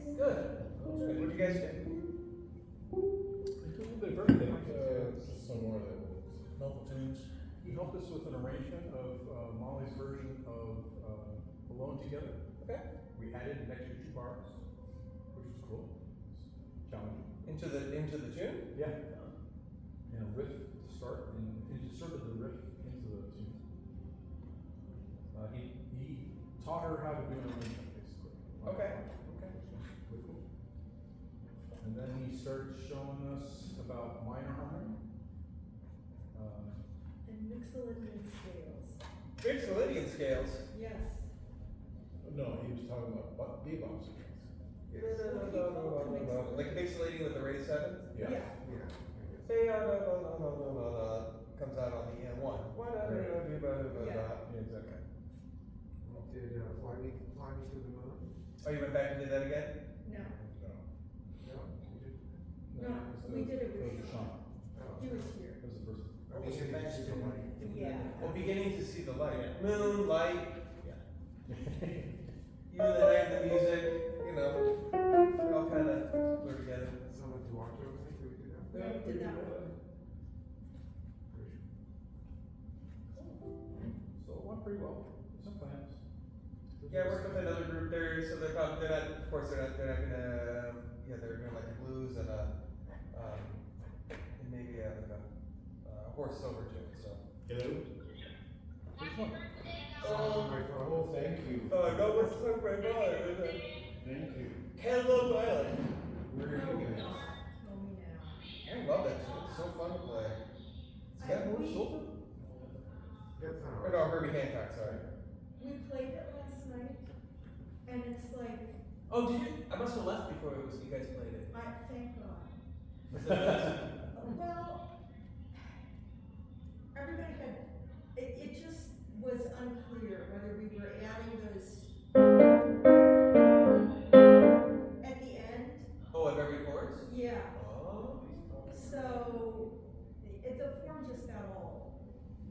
nice. Good. What did you guys do? It's a little bit of everything. Some more of the local tunes. He helped us with an arrangement of Molly's version of Alone Together. Okay. We added an extra 2 bars, which was cool. Challenging. Into the tune? Yeah. And a riff to start, and inserted the riff into the tune. He taught her how to do an arrangement, basically. Okay. Really cool. And then he started showing us about minor harmony. And Mixolydian scales. Mixolydian scales. Yes. No, he was talking about bebop scales. No. Like mixolydian with the raised seventh? Yeah. Say comes out on the N1. Yeah, exactly. Did fly me to the moon? Oh, you went back and did that again? No. No, we did. No, we did it with Sean. He was here. That was the first. What was your next Beginning to see the tune? light. Yeah. Well, beginning to see the light. Moonlight. Yeah. You and the night, the music, you know, they all kind of blur together. Someone to watch over me, did we do that? Yeah, we did that one. So it went pretty well. Some plans. Yeah, I worked with another group there, so they're not, of course, they're not gonna, they're doing like a blues and and maybe like a horse silver tune, so. Hello? Which one? Oh, thank you. God, what's the song right now? Thank you. Cantaloupe Island. Where are you guys? Tell me now. I love that tune, it's so fun to play. Is that horse silver? That's not Or no, Herbie Hancock, sorry. We played it last night, and it's like, Oh, did you? I must have left before you guys played it. thank God. Was it Well, everybody had, it just was unclear whether we were adding those at the end. Oh, of every chorus? Yeah. Oh. So, the form just got all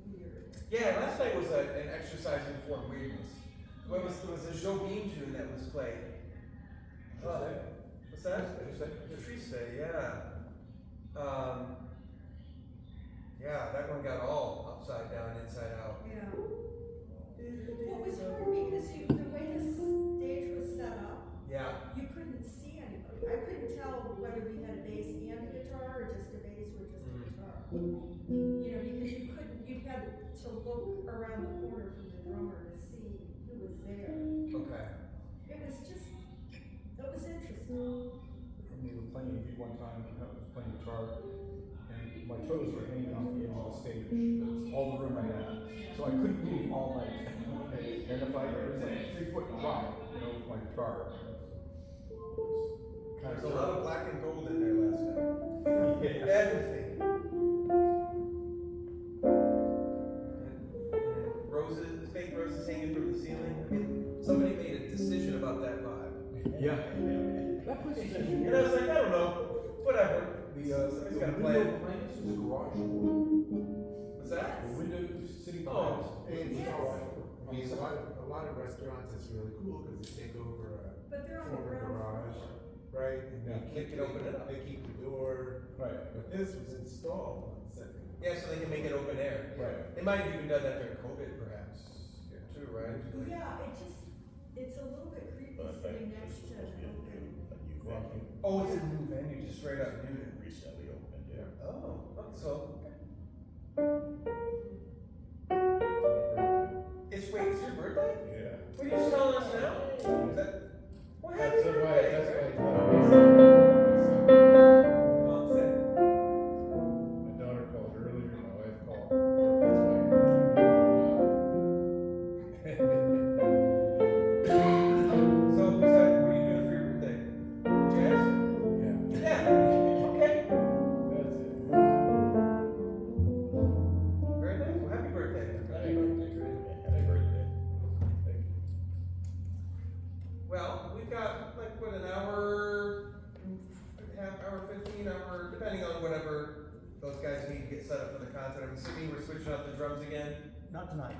weird. Yeah, last night was an exercise in form weirdness. What was there was a Joe Beam tune that was played. What's that? Triste, yeah. Yeah, that one got all upside down, inside out. Yeah. What was hard because the way the stage was set up, Yeah. you couldn't see anybody. I couldn't tell whether we had a bass and a guitar or just a bass with just a guitar. You know, because you had to look around the corner from the drummer to see who was there. Okay. It was interesting. We were playing a one time, I was playing guitar, and my toes were hanging off the edge of the stage. That's all the room I had. So I couldn't move all night. And if it was like a 3-foot drop, with my guitar. There's a lot of black and gold in there last night. Yeah. Everything. And roses, fake roses hanging from the ceiling. I mean, somebody made a decision about that vibe. Yeah. That place is actually. And I was like, I don't know, whatever. The Somebody's gotta play window it. behind us is a garage door. What's that? The window sitting behind us. It's Yes. I mean, a lot of restaurants, it's really cool because they take over But they're on the former ground garage, floor. right? And Yeah. they They can open it up. They keep the door, Right. but this was installed on the second. Yeah, so they can make it open air. Right. They might have even done that during COVID, perhaps, too, right? Yeah, it's a little bit creepy sitting next to an open. Oh, it's a new venue, just straight up new. Recently opened, yeah. Oh, so. It's your birthday? Yeah. What are you just telling us now? Is that? Well, happy That's birthday! My daughter called earlier, my wife called. So, what are you doing for your birthday? Jazz? Yeah. Yeah. Okay. That's it. Very nice. Well, happy birthday. Happy birthday. Thank you. Well, we've got like what, an hour, half hour, 15 hour, depending on whatever those guys need to get set up for the concert. I'm assuming we're switching up the drums again. Not tonight.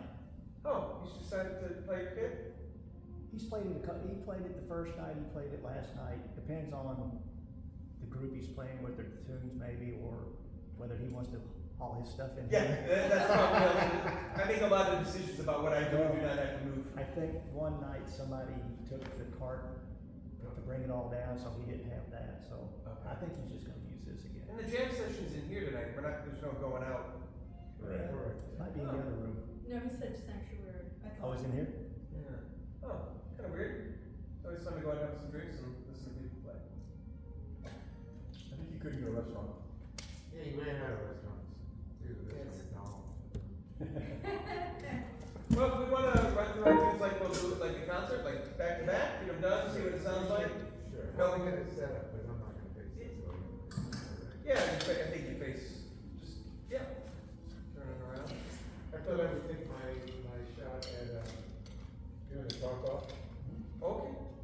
Oh, you decided to play your kid? He's played it he played it the first night, he played it last night, depends on the group he's playing with, their tunes maybe, or whether he wants to haul his stuff in Yeah, here. that's probably, I make a lot of decisions about what I do and do not have to move. I think one night somebody took the cart to bring it all down, so he didn't have that, so I think he's just gonna use this again. And the jam session's in here tonight, there's no going out. Right. Might be in the other room. No, he said sanctuary. I Oh, thought. it's in here? Yeah. Oh, kinda weird. Always fun to go out and have some drinks and listen to people play. I think you could go to a restaurant. Yeah, you ran out of restaurants. Dude, this is McDonald's. Well, if we wanna run through our things like we'll do it like a concert, like back to back, get them done, see what it sounds like. Sure. No. I'm gonna set up, but I'm not gonna fix it, so. Yeah, I think you face, just, yeah, turn it around. I thought I would take my shot at, doing the talk off.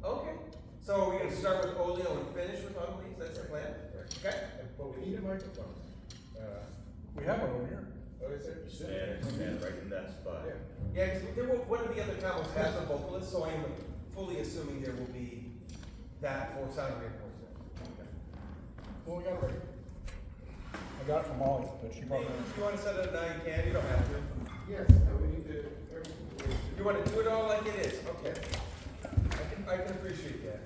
Okay. So we're gonna start with Olio and finish with Unleash, that's the plan? Okay? But we need a microphone. We have one over here. Oh, is there? Stand right in that spot. Yeah. Yeah, because one of the other combos has a vocalist, so I am fully assuming there will be that for sound reinforcement. Well, we got it right here. I got it from Molly, but she probably. If you wanna set it up now, you can, you don't have to. Yes, we need to, You wanna do it all like it is, okay. I can appreciate that.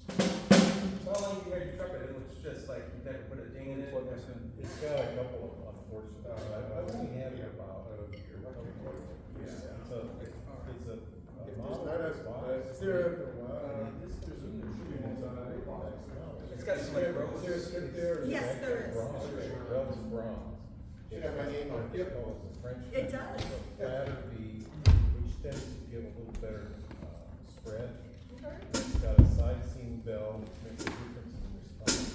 It's all like you heard your trumpet, it looks just like you've never put a ding in it. Plug this in. It's got a couple of unfortunate, I've only had it about a year. Yeah, it's a If model. there's not a, is there a, It's got some like roses. Is there a strip there? Yes, there is. Bronze, bronze. Should have my name on it. It's called the French. It does. It's a flatter beat, which tends to give a little better, spread. It's got a side seam bell, which makes a difference in response.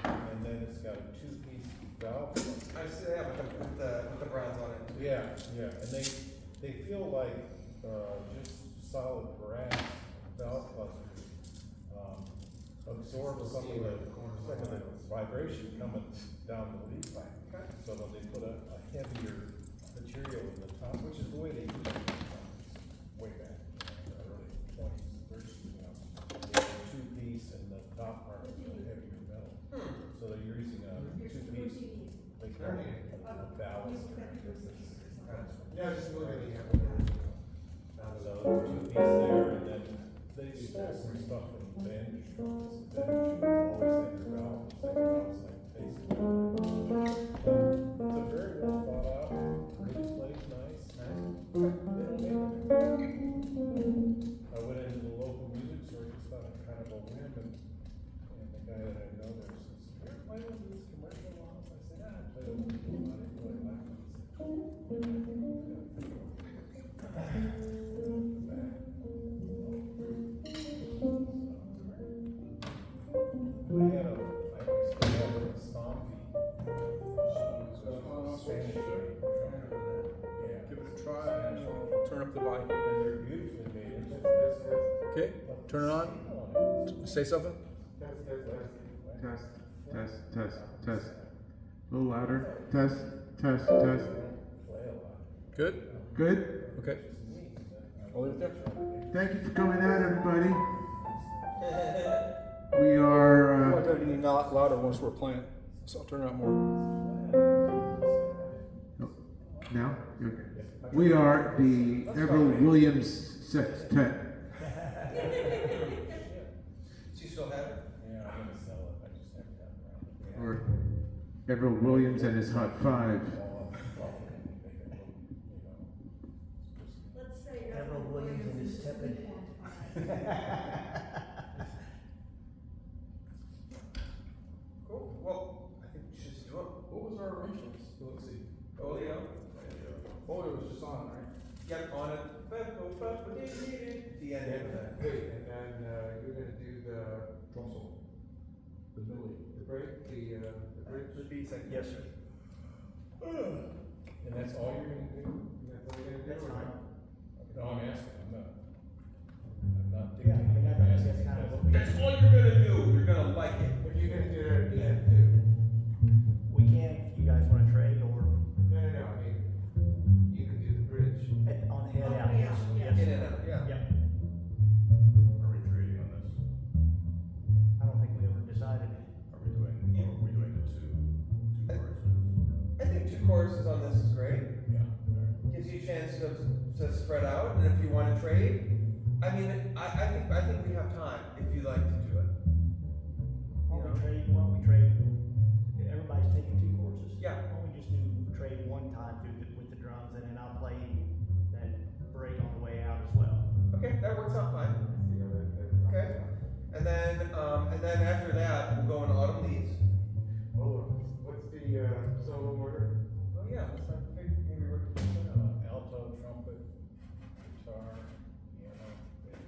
And then it's got a two-piece valve. I see that with the bronze on it. Yeah, and they feel like, just solid brass valve clusters, absorb some of the vibration coming down the lead pipe. So that they put a heavier material in the top, which is the way they used it way back in the early 20s, 30s, They had a two-piece and the top part was a heavier metal. So they're using a two-piece, they call it a ballast, I guess it's kind of. Yeah, just look at the So two-piece there, and then they stole some stuff from Bender Strums. Bender always had their valves, they valves like basically. It's a very well thought out, really plays nice. I went into the local music store just on a kind of a whim, and the guy that I know there says, "You ever play with these commercial ones?" I said, "Ah, I played with them, I didn't really like them." I used to have a Stompy. Spanish. Yeah. Give it a try and turn up the volume. And they're beautifully made. Okay, turn it on. Say something. Test. A little louder. Test. Play a lot. Good? Good. Okay. I'll leave it there. Thank you for coming out, everybody. We I feel are, like I need louder once we're playing, so I'll turn it up more. now? Okay. We are the Everett Williams Sextet. Do you still have it? Yeah, I'm gonna sell it, I just haven't gotten around. Or Everett Williams and his Hot Five. Let's say Everett Williams and his tepid. Cool, well, I think we should just do it. What was our arrangements? Let's see. Olio. Oh, it was just on, right? Yep, on it. The end of that. Wait, and then, you're gonna do the Drum solo. The middle. the break, the bridge? The beats, I Yes, sir. And that's all you're gonna do? That's what we're gonna do, That's or fine. No, I'm asking, I'm not Yeah, I dictating, mean, I'm that's asking. kind of what we. That's all you're gonna do, you're gonna like it. But you're gonna do that at the end too? We can, if you guys wanna trade, or No, I mean, you can do the bridge. on the head out. Yeah. to spread out, and if you wanna trade, I mean, I think we have time, if you like to do it. Why don't we trade, everybody's taking 2 courses. Yeah. Why don't we just do trade one time with the drums, and then I'll play that break on the way out as well. Okay, that works out fine. Okay, and then after that, we'll go into autumn leaves. What's the solo order? Oh yeah, let's not, maybe we're. Alto, trumpet, guitar, piano, bass.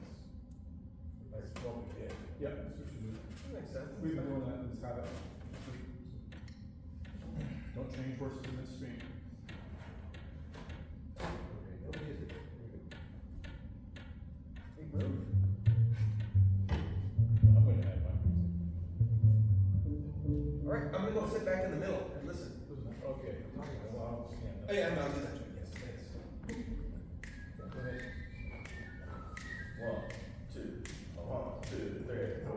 That's what we did. Yeah, that's what you do. That makes sense. We've been doing that in this habit. Don't change horses in midstream. Big move. I'm gonna have my music. All right, I'm gonna go sit back in the middle and listen. Okay, well, I'll stand up. Oh yeah, I'll do that. Yes, thanks. Go ahead. 1, 2, 1, 2, 3, 4.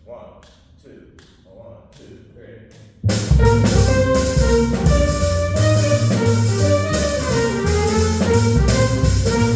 1, 2, 1, 2, 3. Thank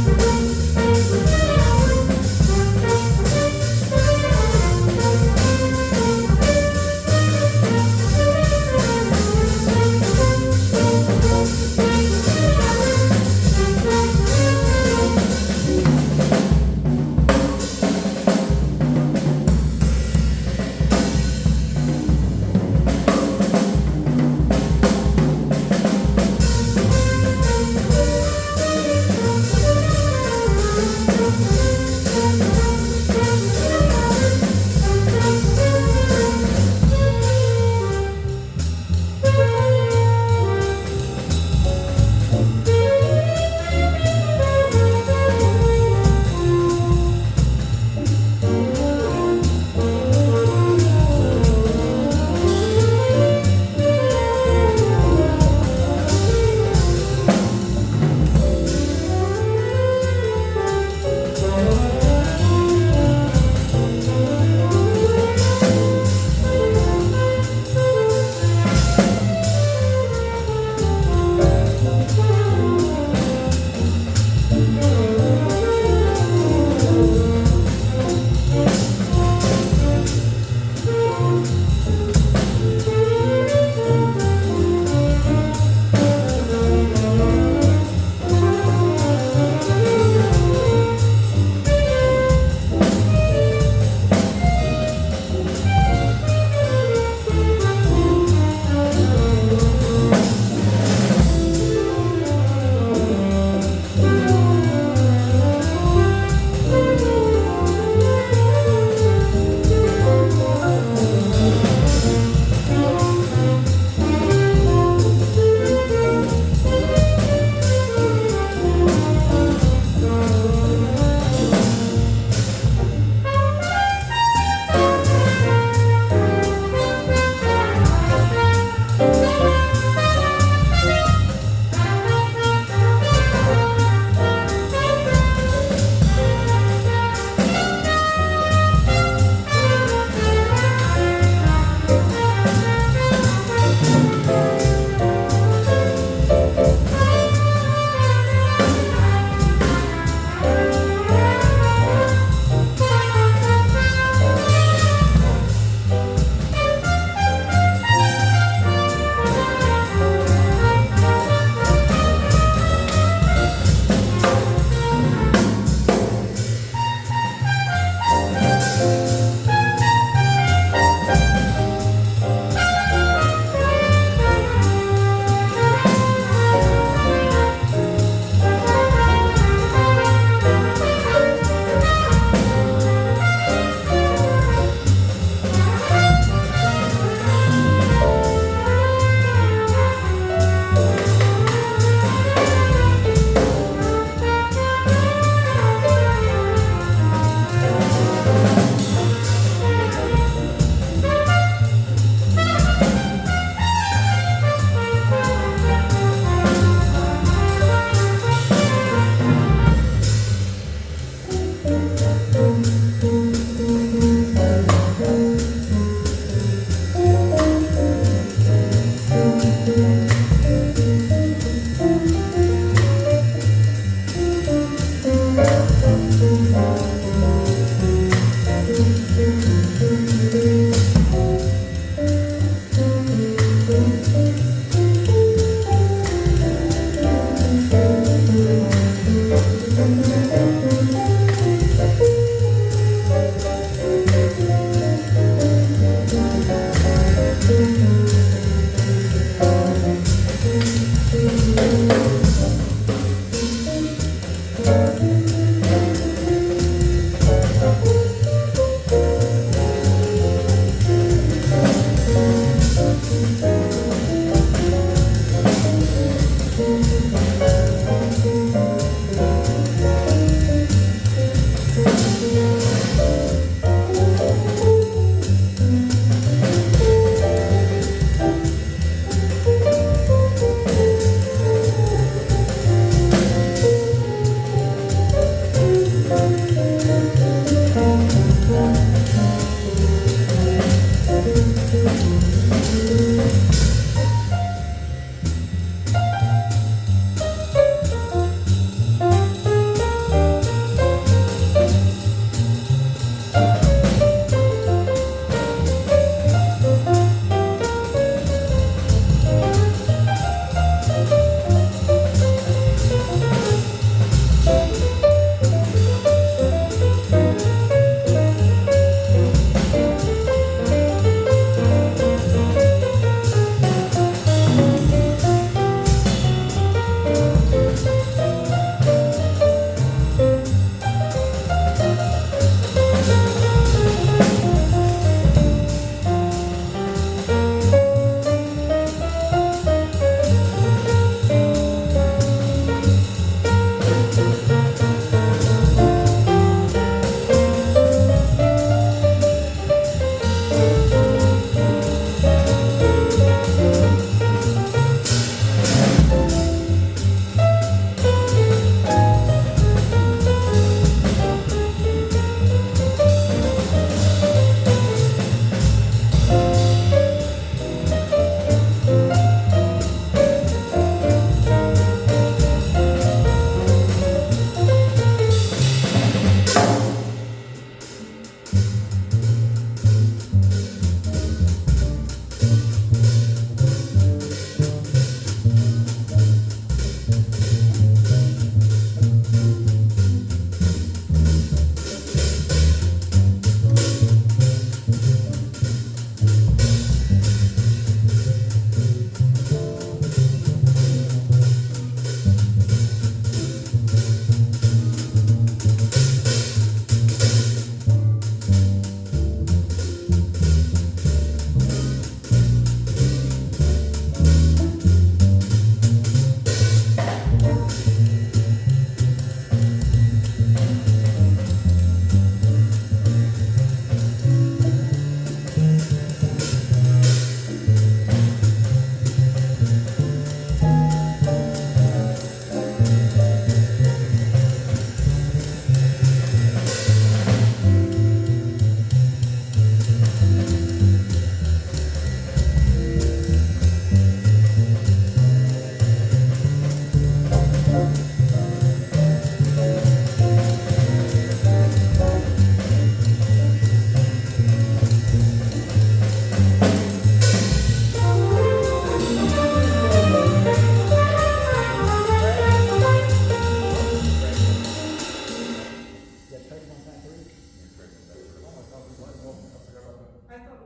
Yeah, trade on time three. I thought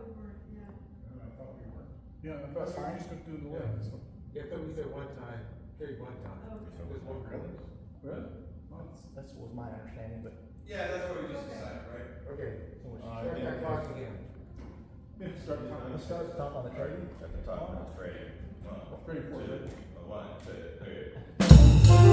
we weren't, yeah. Yeah, I thought we were just gonna do the way. Yeah, I thought we said one time, carry one time. Oh, okay. There's one really? Really? That was my understanding, but. Yeah, that's what we just decided, right? Okay, so we should start yeah. that clock again. Yeah, start time. Let's start at the top on the trading. At the top of the trade. Trade for it. 1, 2, 3.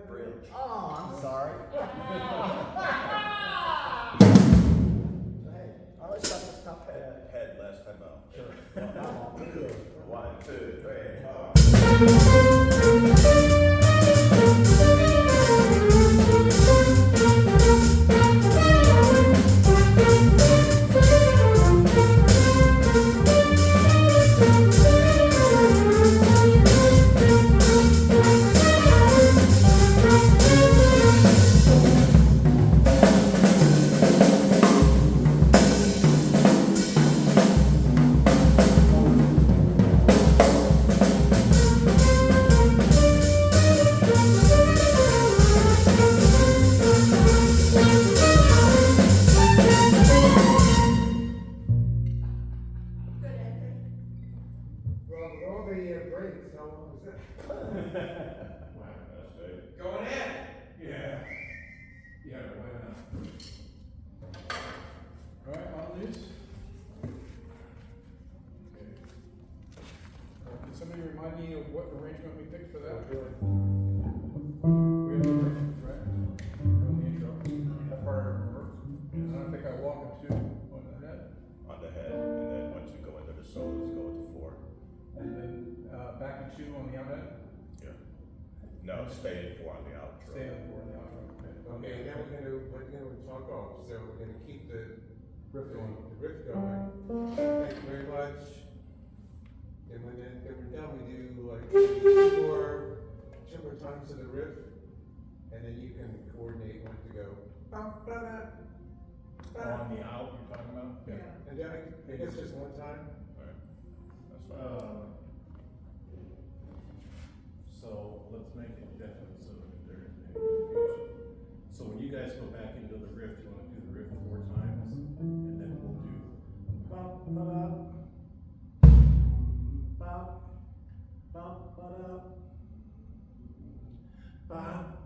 Bridge. Oh, I'm sorry. Hey, I always thought the top had. Head last time out. Sure. 1, 2, 3. Good ending. Well, with all the breaks, how long was that? That's good. Going in. Yeah. Yeah, why not? Alright, on this. Okay. Can somebody remind me of what arrangement we picked for that? We have the arrangement, right? On the intro. That part works. I don't think I walk into on the head. On the head, and then once you go into the solos, go into 4. And then, back and 2 on the outhead. Yeah. No, stay in 4 on the outro. Stay on 4 on the outro. Okay, now we're gonna talk off, so we're gonna keep the riff going. Thank you very much. And when we're done, we do like two more times of the riff, and then you can coordinate when to go. On the out, you're talking about? Yeah. And then I guess just one time. Alright. That's fine. So let's make it definite so that there isn't any confusion. So when you guys go back into the riff, you wanna do the riff 4 times, and then we'll do bop, ba-da, bop, bop, ba-da, bop.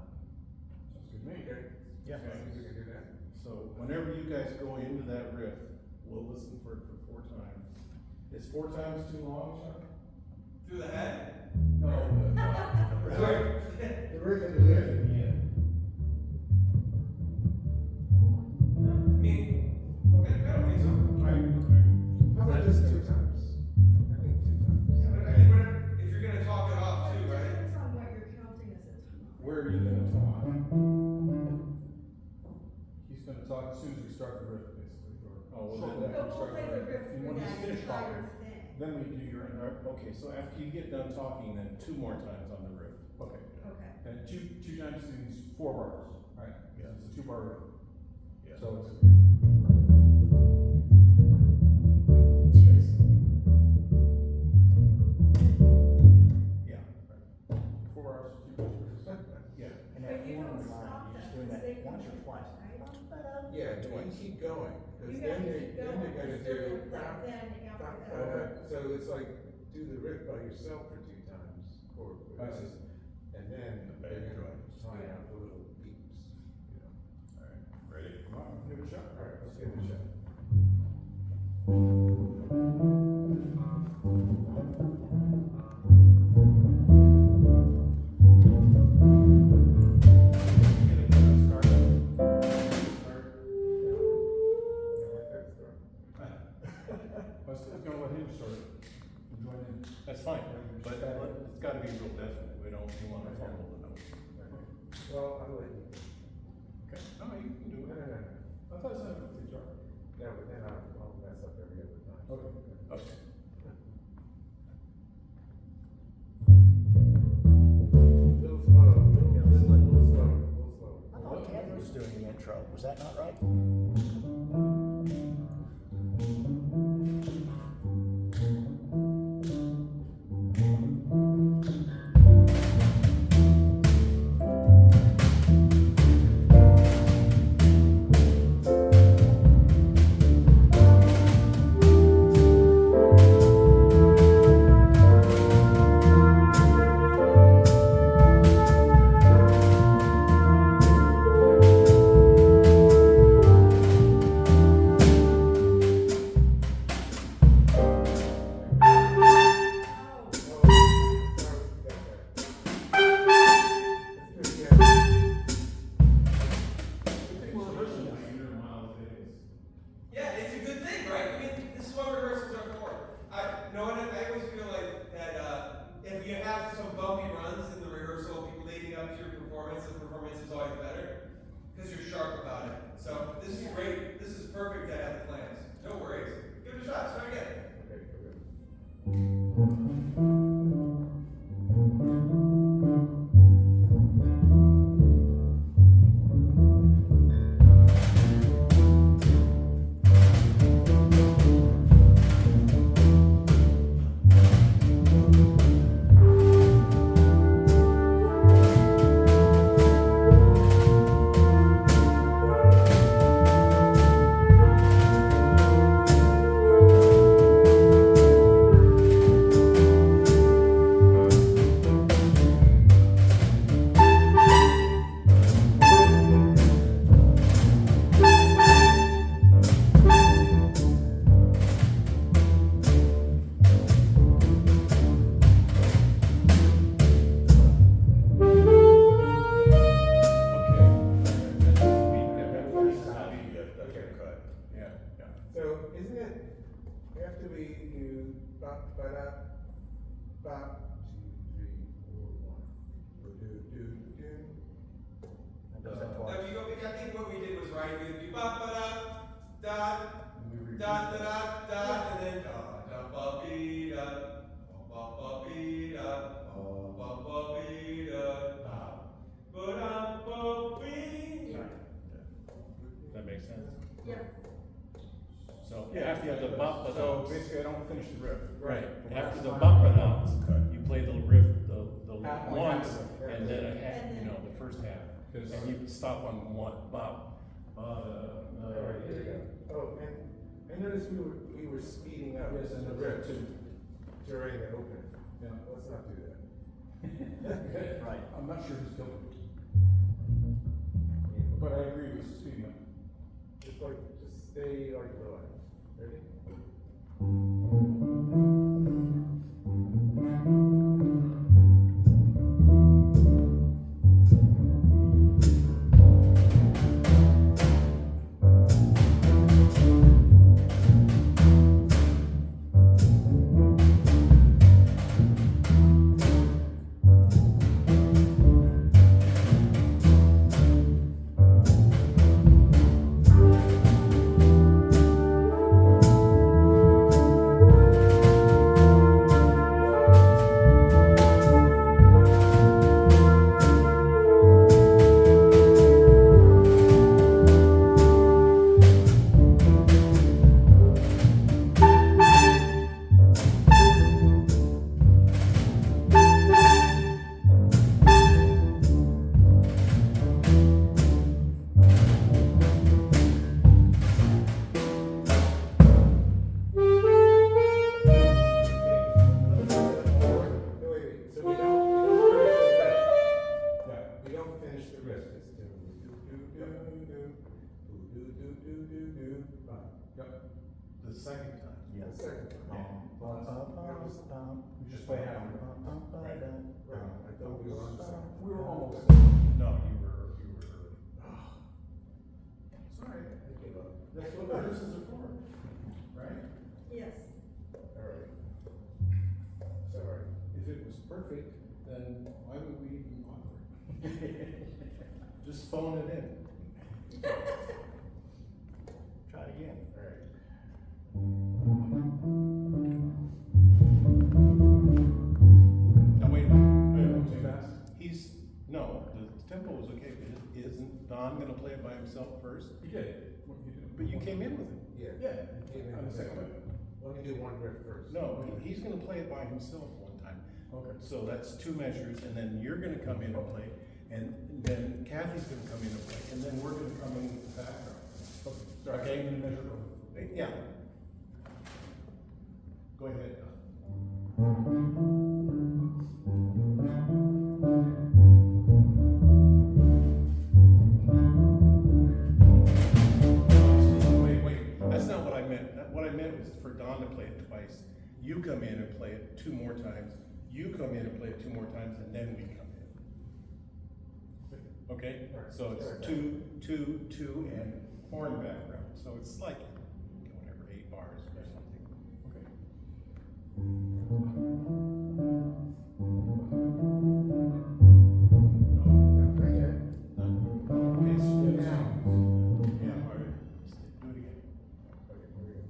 Sounds good to me. Okay. Yeah. I think we can do that. So whenever you guys go into that riff, we'll listen for it for 4 times. Is 4 times too long, Sean? Through the head? No. Sorry. The riff and the riff. Yeah. I mean, okay, melodies on. How about just 2 times? I think 2 times. Yeah, but I mean, whatever, if you're gonna talk it off too, right? Depends on what you're counting as a time. Where are you gonna talk? He's gonna talk as soon as we start the riff, basically. Oh, well, Shortly then- after we But we'll start play the riff And through when he's that finished entire talking, thing. then we do your, Okay, so after you get done talking, then 2 more times on the riff. okay. Okay. And two times means 4 bars, right? Yeah. It's a 2-bar riff. Yeah. So it's. Yeah. 4 bars, 2 bars. Yeah. And But that you horn don't line, stop you're just them, doing because they that once or can- twice. right? Yeah, do we keep going? You Because gotta then you're gonna is there do. like then after that? So it's like, do the riff by yourself for 2 times, or, I see. and then they're gonna try out the little beeps, you know. Alright, ready? Come on, give it a shot. Alright, let's give it a shot. I was gonna let him start it, and join in. That's fine, but it's gotta be real definite, we wanna fumble the notes. Well, I'll let you. Okay, no, you can do No, it. no, no, no. I thought it sounded like the guitar. No, but then I'll mess up every other time. Okay. Okay. Little slow, little slow. I thought Kevin was doing the intro, was that not right? Yeah, it's a good thing, right? I mean, this is what rehearsals are for. I always feel like that if you have some bumpy runs in the rehearsal leading up to your performance, the performance is always better because you're sharp about it. So this is great. This is perfect to have the plans. No worries. Give it a shot. Start again. Okay, okay. So isn't it after we do bop ba da bop 2, 3, 4, 1 do do do. And does that No, twice? you go. I think what we did was right. We do ba ba da dot dot da da dot and then da da ba be da ba ba be da ba ba be da ba da ba be. Yeah, Does that make sense? yeah. So after you have the bump it So out, basically, I don't finish the riff. right, From after last the time. bump it out, you play the riff, the Half, like once, half of it. and then a half, And you then- know, the first half. Because- And you stop on one bump. Alright, here we go. Oh, and I noticed we were speeding up Yes, and the the riff riff too. during the opening. Yeah. Let's not do that. Right. I'm not sure who's guilty. But I agree with speeding up. Just stay like relaxed. Ready? second time. Yeah. The second time. We just play half. Right, I thought we were on the second. We were almost. No, you were Sorry, I give up. That's what rehearsals are for, right? Yes. Alright. Sorry. If it was perfect, then why would we even bother? Just phone it in. Try it again. Alright. Now, wait a minute. Too fast? No, the tempo was okay, but isn't Don gonna play it by himself first? You did. What you did? But you came in with him. Yeah. Yeah. Came in On the second second. Let me do one riff first. No, he's gonna play it by himself one time. Okay. So that's two measures, and then you're gonna come in and play, and then Kathy's gonna come in and play, and then we're gonna come in with the background. Okay. Sorry, Okay. I came in and measured over. Yeah. Go ahead. Wait, that's not what I meant. What I meant was for Don to play it twice. You come in and play it two more times. You come in and play it two more times, and then we come in. Okay? So it's two, and horn background. So it's like, whatever, 8 bars or something. Okay. Okay, so yeah, all right. Do it again. Okay, here we go.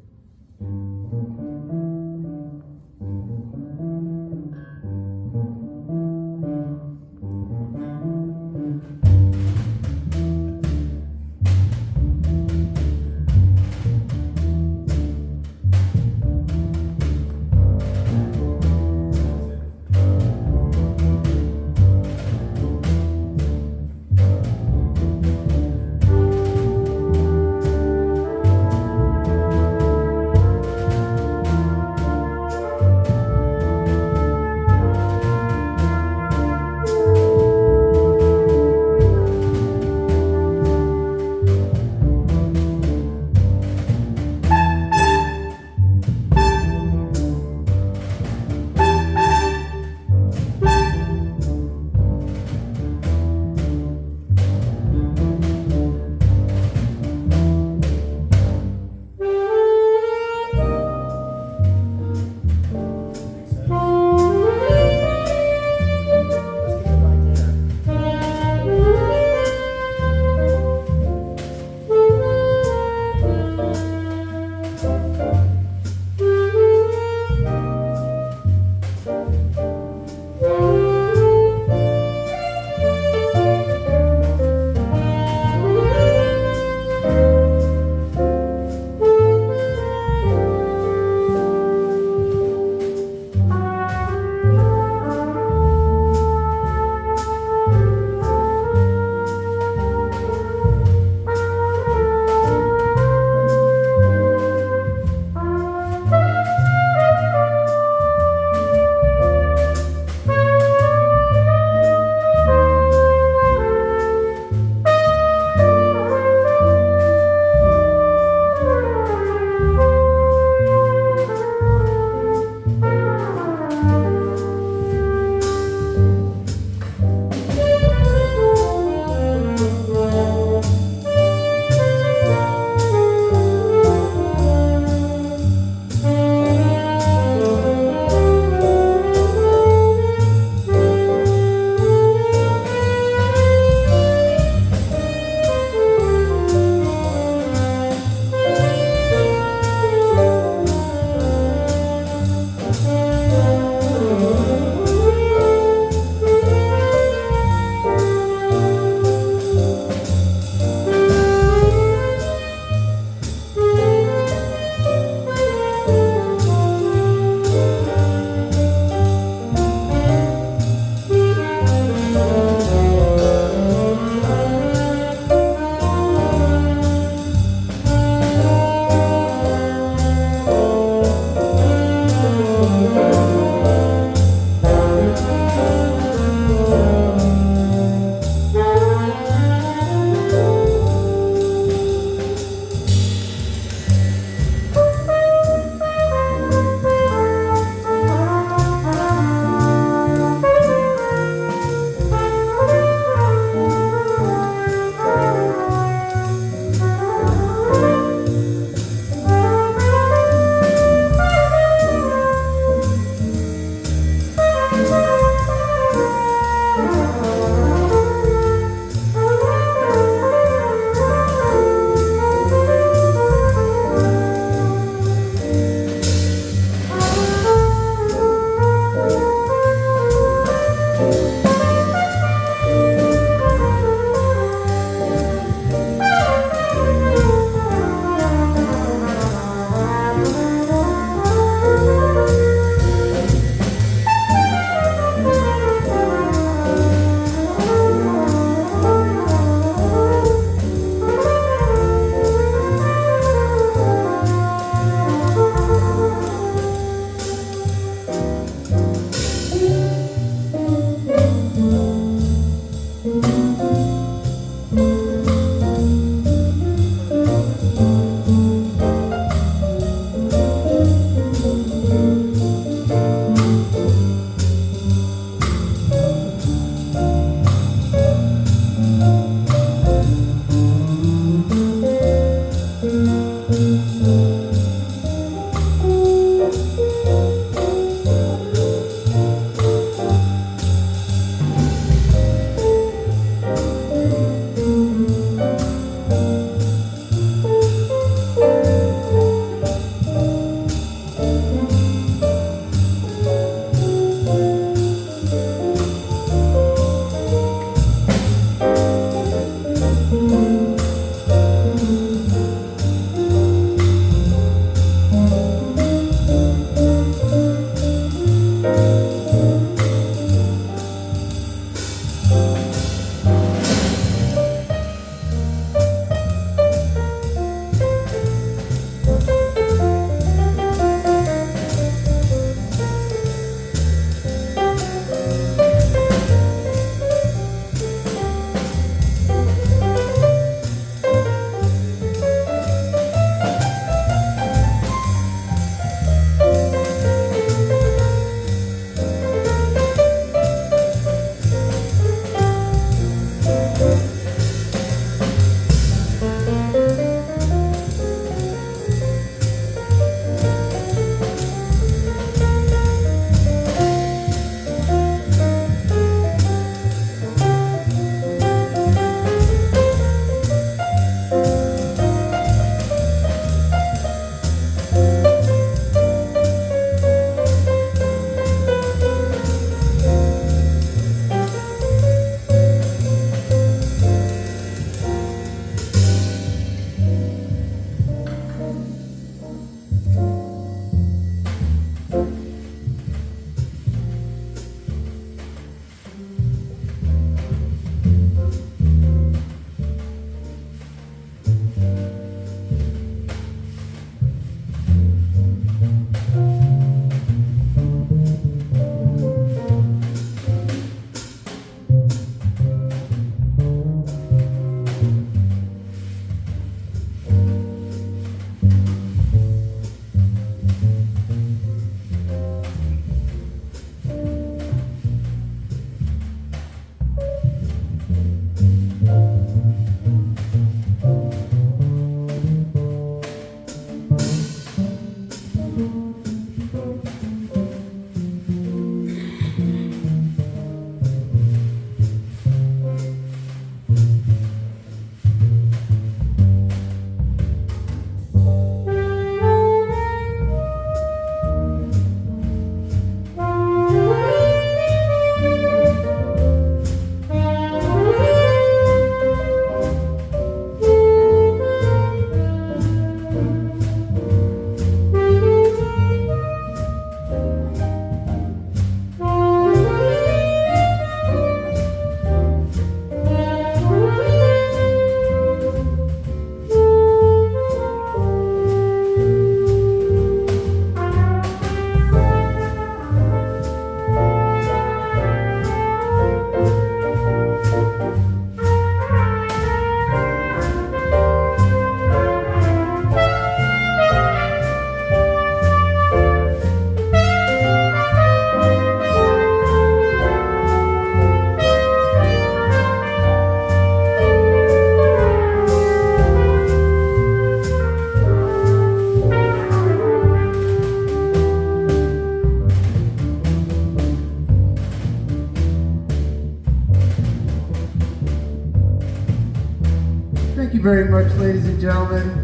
Thank you very much, ladies and gentlemen.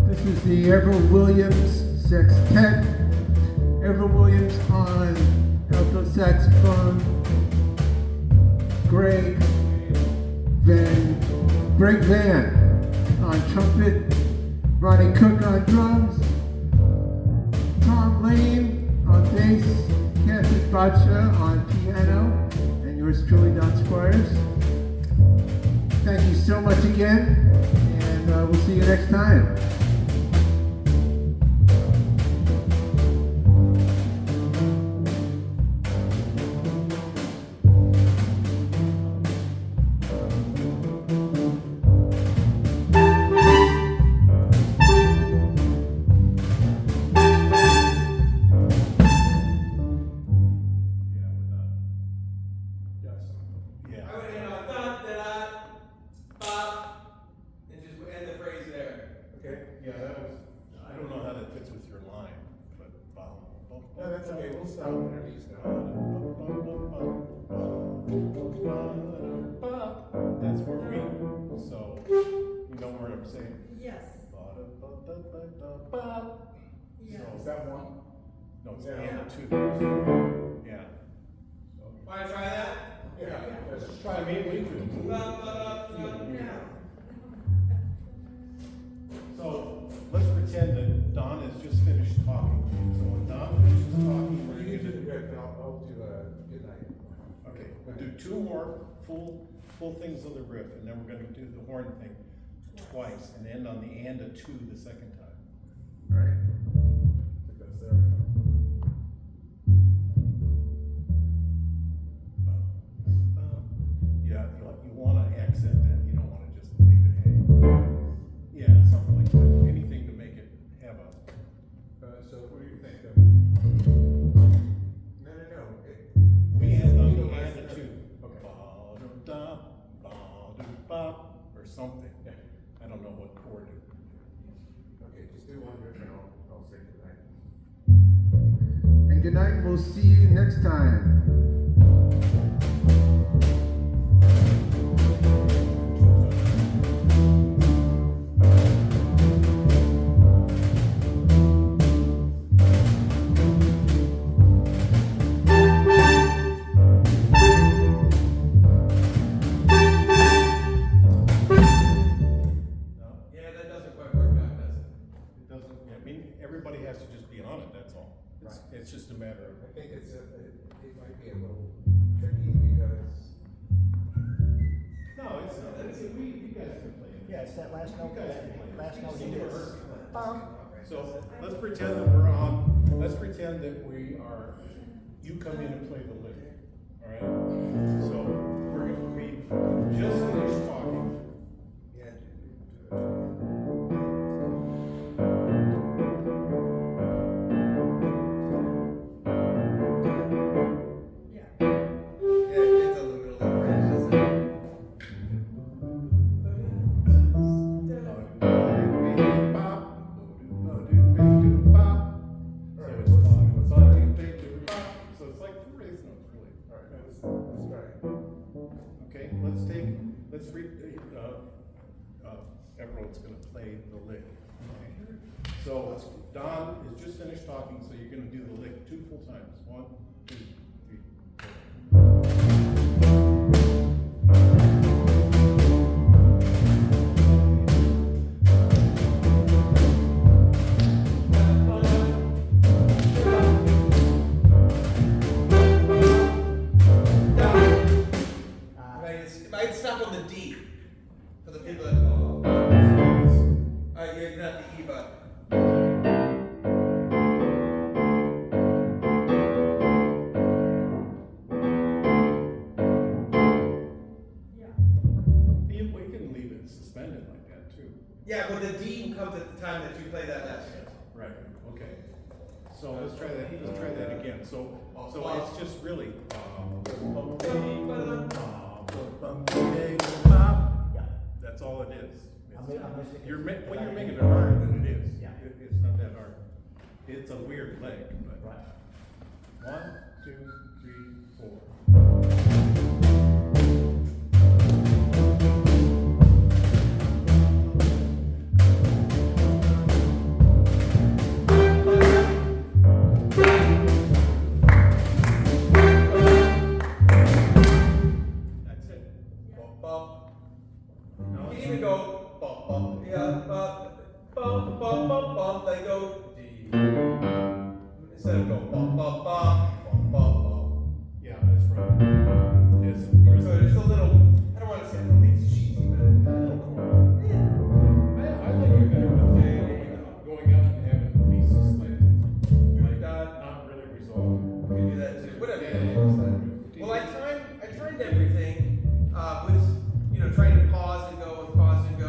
This is the Everett Williams Sextet. Everett Williams on alto saxophone, Greg Van on trumpet, Ronnie Cook on drums, Tom Lane on bass, Kathy Bacha on piano, and yours truly, Don Squires. Thank you so much again, and we'll see you next time. Yeah. I would end on da da da, bop, and just end the phrase there. Okay? Yeah, that was, I don't know how that fits with your line, but. No, that's okay, we'll stop interviews now. That's where we, so, you know what I'm saying? Yes, yes. Is that one? No, it's Yeah. and a two. Yeah. Wanna try that? Yeah. Let's just try I to mean, make we it. could. Bop, bop, bop, bop. No. So, let's pretend that Don has just finished talking. So when Don finishes talking, we're You gonna do the do, riff, and I'll do good night. okay, we'll do two more full things of the riff, and then we're gonna do the horn thing twice, and end on the and a two the second time. Right. Because there. Yeah, you wanna accent that, you don't wanna just leave it hang. Yeah, something like that, anything to make it have a, So what do you think of? No. we end on the You and know, a two. Okay. Ba-da-da, ba-da-ba, or something. Yeah. I don't know what chord it. Okay, just do one riff and I'll say good night. And good night, we'll see you next time. No? Yeah, that doesn't quite work out, does it? It doesn't, I mean, everybody has to just be on it, that's all. It's just a matter of. I think it might be a little tricky because. No, it's not, you guys can play it. Yeah, it's that last note, You guys that can play it. last note you You did. can So, let's pretend that we're on, let's pretend that we are, you come in and play the lick, alright? So, we're gonna, we just finished talking. Yeah. It's a little bit of a So it's like four eighths notes, really. Alright, let's try. Okay, let's read, Emerald's gonna play the lick. So, Don is just finished talking, so you're gonna do the lick 2 full times. 1, 2, 3, 4. I'd stop on the D for the people that. You're not the E, but. Yeah. We can leave it suspended like that too. Yeah, well, the D comes at the time that you play that last note. Right, okay. So let's try that again. So it's just really. Yeah. That's all it is. I'm missing- When you're making it harder than it is. Yeah. It's not that hard. It's a weird lick, but. Right. 1, 2, 3, 4. That's it. Bump, bump. You can even go bump, bump, yeah, bump, bump, bump, bump, then go D. Instead of go bump, bump, bump, bump, bump, bump. Yeah, that's right. It's So there's a little, I don't want to say, I don't think it's cheesy, but I like it better with going out and having pieces like not really resolved. we can do that too, whatever. Yeah. Well, I timed everything, with, trying to pause and go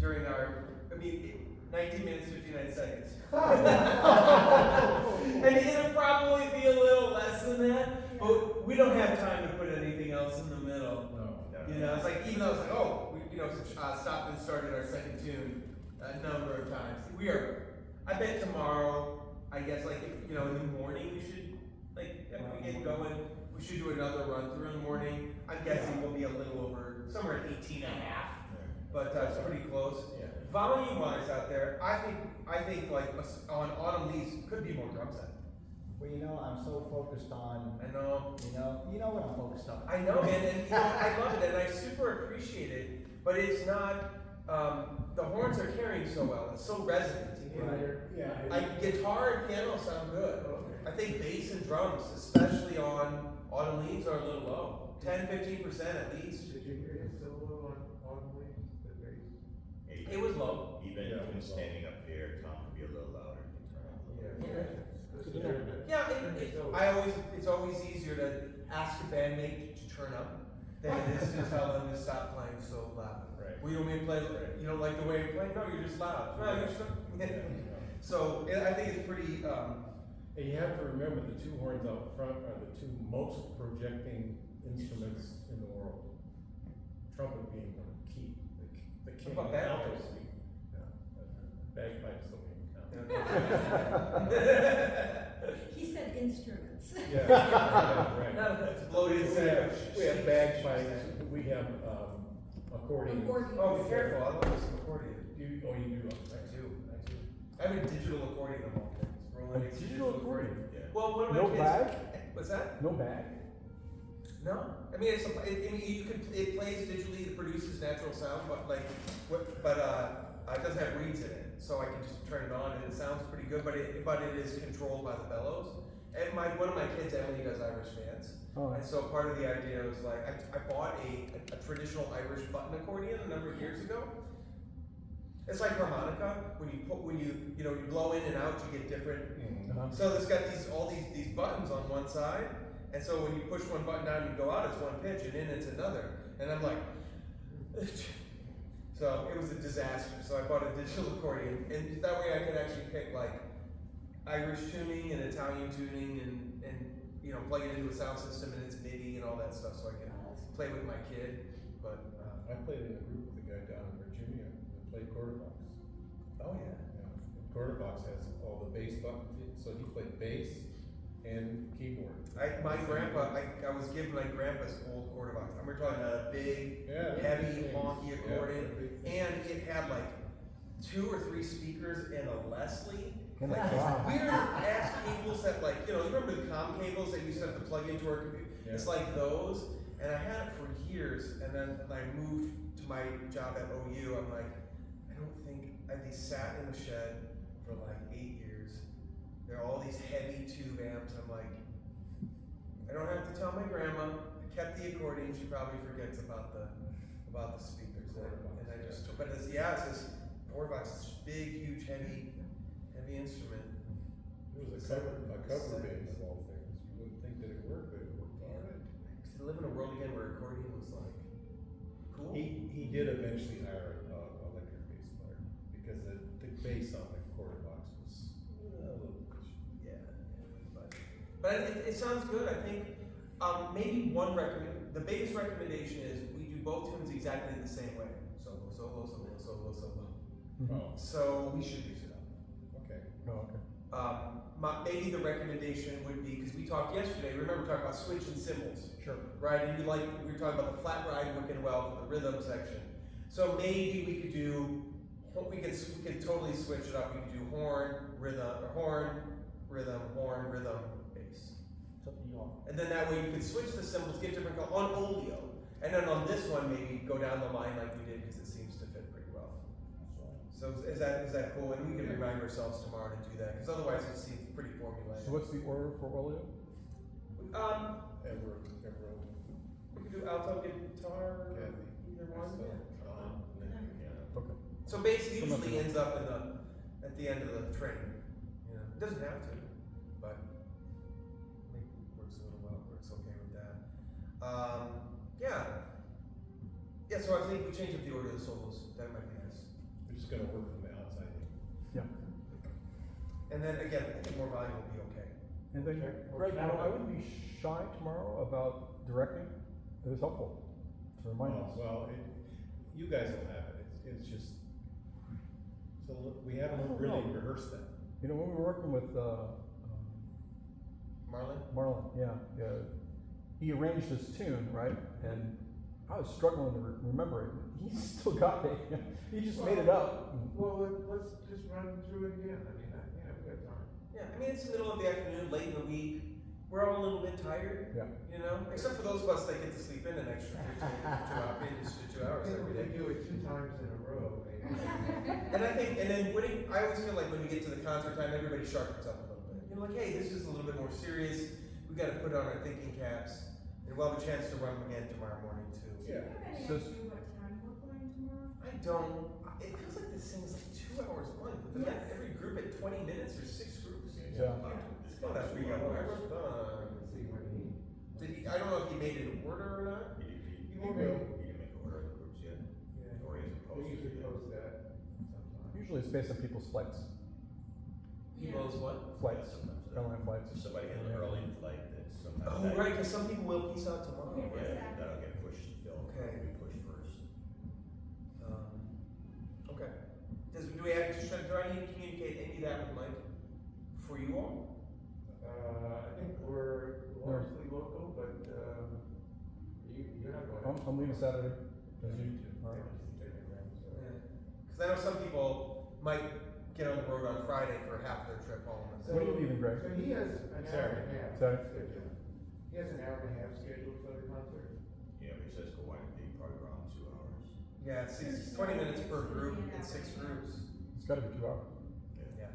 during our, 19 minutes, 59 seconds. And it'll probably be a little less than that, but we don't have time to put anything else in the middle. No. It's like, even though it's like, oh, we, stopped and started our second tune a number of times. I bet tomorrow, I guess, like, if, in the morning, we should, like, if we get going, we should do another run through in the morning. I'm guessing we'll be a little over, somewhere at 18 and a half, but it's pretty close. Yeah. Volume wise out there, I think like on Autumn Leaves could be more drum set. Well, I'm so focused on, I know. you know what I'm focused on. I know, man, and I love it, and I super appreciate it, but it's not, the horns are carrying so well, it's so resonant. Yeah. Guitar and piano sound good. I think bass and drums, especially on Autumn Leaves, are a little low. 10-15% at least. Did you hear the solo on Leaves, the bass? It was low. Even Yeah. when standing up here, Tom could be a little louder. You can turn up a little bit. It's always easier to ask a bandmate to turn up than it is to tell them to stop playing so loud. Right. Well, you want me to play? You don't like the way you're playing? No, you're just loud. No, you're so. So I think it's pretty. And you have to remember the two horns out front are the two most projecting instruments in the world. Trumpet being the key, the king. What about alto bagpipes? key. Yeah. Bagpipes don't even count. He said instruments. Yeah, right. No, it's loaded. We have bagpipes, we have accordion. Accordion. Oh, be careful! I love this accordion. You do. I do. I have a digital accordion of all things. Roland makes digital accordion? Yeah. Well, one of my No kids. bag? What's that? No bag. No, you could. It plays digitally. It produces natural sound, but It doesn't have reeds in it, so I can just turn it on and it sounds pretty good, but it is controlled by the bellows. And one of my kids, Emily, does Irish dance. Oh, And so part of the idea was like, I bought a traditional Irish button accordion a number of years ago. It's like harmonica, when you blow in and out, you get different. So it's got all these buttons on one side, and so when you push one button down, you go out, it's one pitch, and in it's another. And I'm like, so it was a disaster. So I bought a digital accordion, and that way I could actually pick like Irish tuning and Italian tuning, and plug it into a sound system, and it's MIDI and all that stuff, so I can play with my kid. But I played in a group with a guy down in Virginia that played quarter box. oh yeah. Quarter box has all the bass buttons, so he played bass and keyboard. My grandpa, I was given my grandpa's old quarter box. We're talking a big, heavy, honky accordion, and it had like 2 or 3 speakers and a Leslie. Like Wow. these weird ass cables that you remember the comm cables that you used to have to plug into our computer? Yeah. It's like those, and I had it for years, and then when I moved to my job at OU, I'm like, they sat in the shed for like 8 years. There are all these heavy tube amps. I'm like, I don't have to tell my grandma. I kept the accordion. She probably forgets about the speakers. And I just took, but it's this quarter box, this big, huge, heavy instrument. It was a cover band of all things. You wouldn't think that it worked, but it worked all right. To live in a world again where accordion was like cool. He did eventually hire a electric bass player because the bass on the quarter box was a little fishy. Yeah, but it sounds good. I think maybe the biggest recommendation is we do both tunes exactly the same way. Solo, solo, solo, solo, solo. Oh, So we should mix it up. okay. Oh, okay. Maybe the recommendation would be, because we talked yesterday, remember we talked about switch and cymbals. Sure. Right, and we were talking about the flat ride working well for the rhythm section. So maybe we could totally switch it up. We could do horn, rhythm, bass. It's up to you all. And then that way you could switch the cymbals, get different color on Olio. And then on this one, maybe go down the line like we did, because it seems to fit pretty well. So is that cool? And we can remind ourselves tomorrow to do that, because otherwise it seems pretty formulaic. So what's the order for Olio? Everett, We could do alto guitar, Kathy, either one. myself, and then piano. Okay. So bass usually ends up at the end of the train. It doesn't have to, but I think it works a little well. Works okay with that. Yeah. So I think we change up the order of the solos. That might be nice. we're just gonna work from the outside in. Yeah. And then again, I think more volume will be okay. And then, Greg, I wouldn't be shy tomorrow about directing. It was helpful to remind us. Well, you guys will have it. It's just, so we haven't I don't really know. rehearsed that. You know, when we were working with Marlon? Yeah, he arranged this tune, right? And I was struggling to remember it. He still got it. He just made it up. Well, let's just run through it again. I mean, we got time. Yeah, it's the middle of the afternoon, late in the week. We're all a little bit tired. Yeah. Except for those of us that get to sleep in an extra 2 hours every day. They do it 2 times in a row. And I think, I always feel like when we get to the concert time, everybody sharpens up a little bit. Like, hey, this is a little bit more serious. We got to put on our thinking caps, and we'll have a chance to run them again tomorrow morning too. Yeah. Do you have any idea what time we're playing tomorrow? I don't. It feels like this thing is like 2 hours long. But then Yes. every group at 20 minutes or 6 groups. Yeah. It's not that big a rush. See what he. I don't know if he made it in order or not. You won't can be- make order of the groups yet. Yeah. Or he hasn't We posted usually it yet. post that sometimes. Usually it's based on people's flights. People's what? Flights. Sometimes Airline flights. if somebody has an early flight that's sometimes. Oh, that- right, because some people will peace out tomorrow. Yeah. Yeah, that'll get pushed, they'll Okay. be pushed first. Okay. Do I need to communicate any of that with Mike for you all? I think we're largely local, but, you're not going. I'm leaving Saturday. Me too. All right. Because I know some people might get on the road on Friday for half their trip home. When are you leaving, Greg? So he has an hour and a half Saturday. scheduled. He has an hour and a half scheduled for the concert. Yeah, but he says Kauai, probably around 2 hours. Yeah, it's 20 minutes per group in 6 groups. It's gotta be 2 hours. Yeah.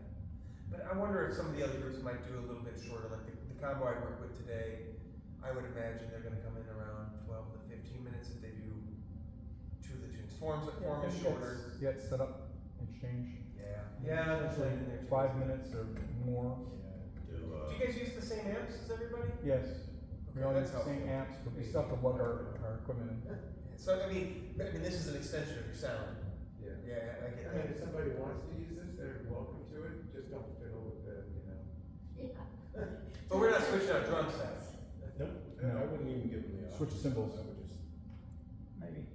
But I wonder if some of the other groups might do a little bit shorter, like the combo I work with today, I would imagine they're gonna come in around 12 to 15 minutes if they do 2 of the tunes. Form is shorter. Yeah, it's set up, exchange. Yeah, that's right in there. 5 minutes or more. Do you guys use the same amps as everybody? Yes. We Okay, all use that's the same helpful. amps, but we still have to plug our equipment in. So I mean, this is an extension of your sound. Yeah. Yeah, I get I mean, that. if somebody wants to use this, they're welcome to it, just don't fiddle with the, you know. But we're not switching out drum sets. Nope, I wouldn't even give them the option. Switch cymbals. I would just,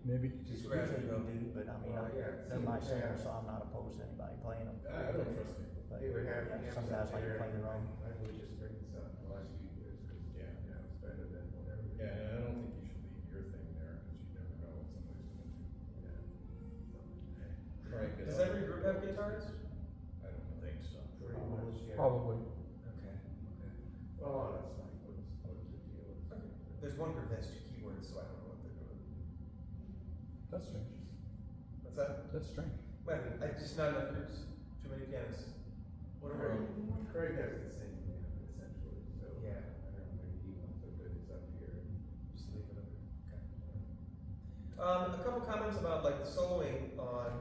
Maybe. Just grab it Usually and go. we do, but I mean, Oh, yeah. they're my singer, so I'm not opposed to anybody playing them. I don't trust people. But, They would have yeah, amps some up guys like to there, play their own. I would just bring this up the last few years, cause, Yeah. you know, it's better than whatever. Yeah, and I don't think you should leave your thing there, cause you never know what somebody's gonna do. Yeah. Right, Does every group have guitars? I don't think so. Pretty much, yeah. Probably. Okay. Oh, that's like, what's the deal? There's one group that has 2 keyboards, so I don't know what they're doing. That's strange. What's that? That's strange. Well, just not enough groups. Too many pianists. What a world. Craig has the same amp essentially, so. Yeah. I don't know, maybe he wants to put his up here. Just leave it up there. Okay. A couple comments about like the soloing on,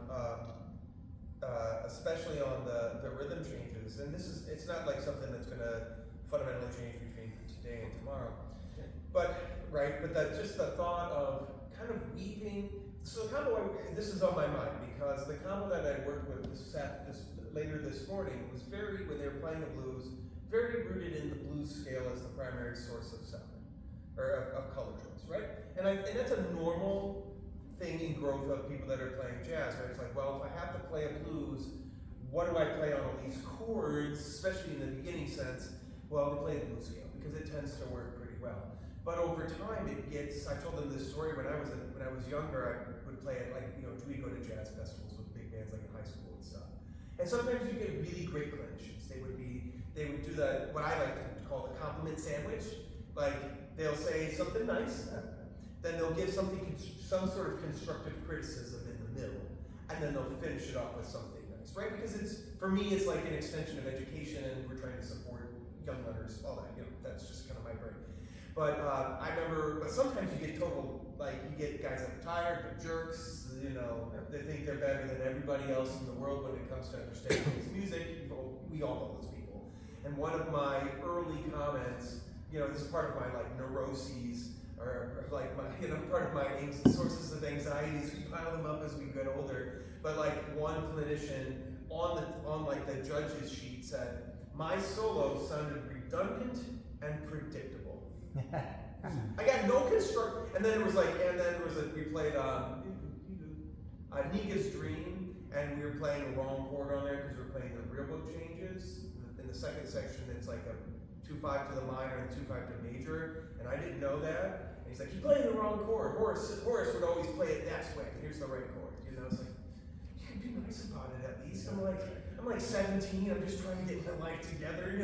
especially on the rhythm changes, and it's not like something that's gonna fundamentally change between today and tomorrow. But, right, but that just the thought of kind of weaving, so the combo, this is on my mind, because the combo that I worked with later this morning was very, when they were playing the blues, very rooted in the blues scale as the primary source of sound, or of color choice, right? And that's a normal thing in growth of people that are playing jazz, right? It's like, well, if I have to play a blues, what do I play on all these chords, especially in the beginning sense? Well, they play the blues scale, because it tends to work pretty well. But over time, I told them this story when I was younger. I would play at we go to jazz festivals with big bands like in high school and stuff. And sometimes you get really great clinicians. They would do what I like to call the compliment sandwich. Like they'll say something nice, then they'll give some sort of constructive criticism in the middle, and then they'll finish it off with something nice, right? Because for me, it's like an extension of education, and we're trying to support young learners, all that. That's just kind of my brain. But I remember, but sometimes you get you get guys that are tired, they're jerks, they think they're better than everybody else in the world when it comes to understanding this music. We all know those people. And one of my early comments, this is part of my neuroses, or like part of my sources of anxieties. We pile them up as we get older. But like one clinician on the judge's sheet said, my solo sounded redundant and predictable. I got no construct, and then we played Nika's Dream, and we were playing the wrong chord on there because we were playing the real book changes. In the second section, it's like a 2/5 to the minor and 2/5 to major, and I didn't know that. And he's like, "You're playing the wrong chord." Horace would always play it that way. Here's the right chord. It's like, you can be nice about it at least. I'm like 17, I'm just trying to get my life together,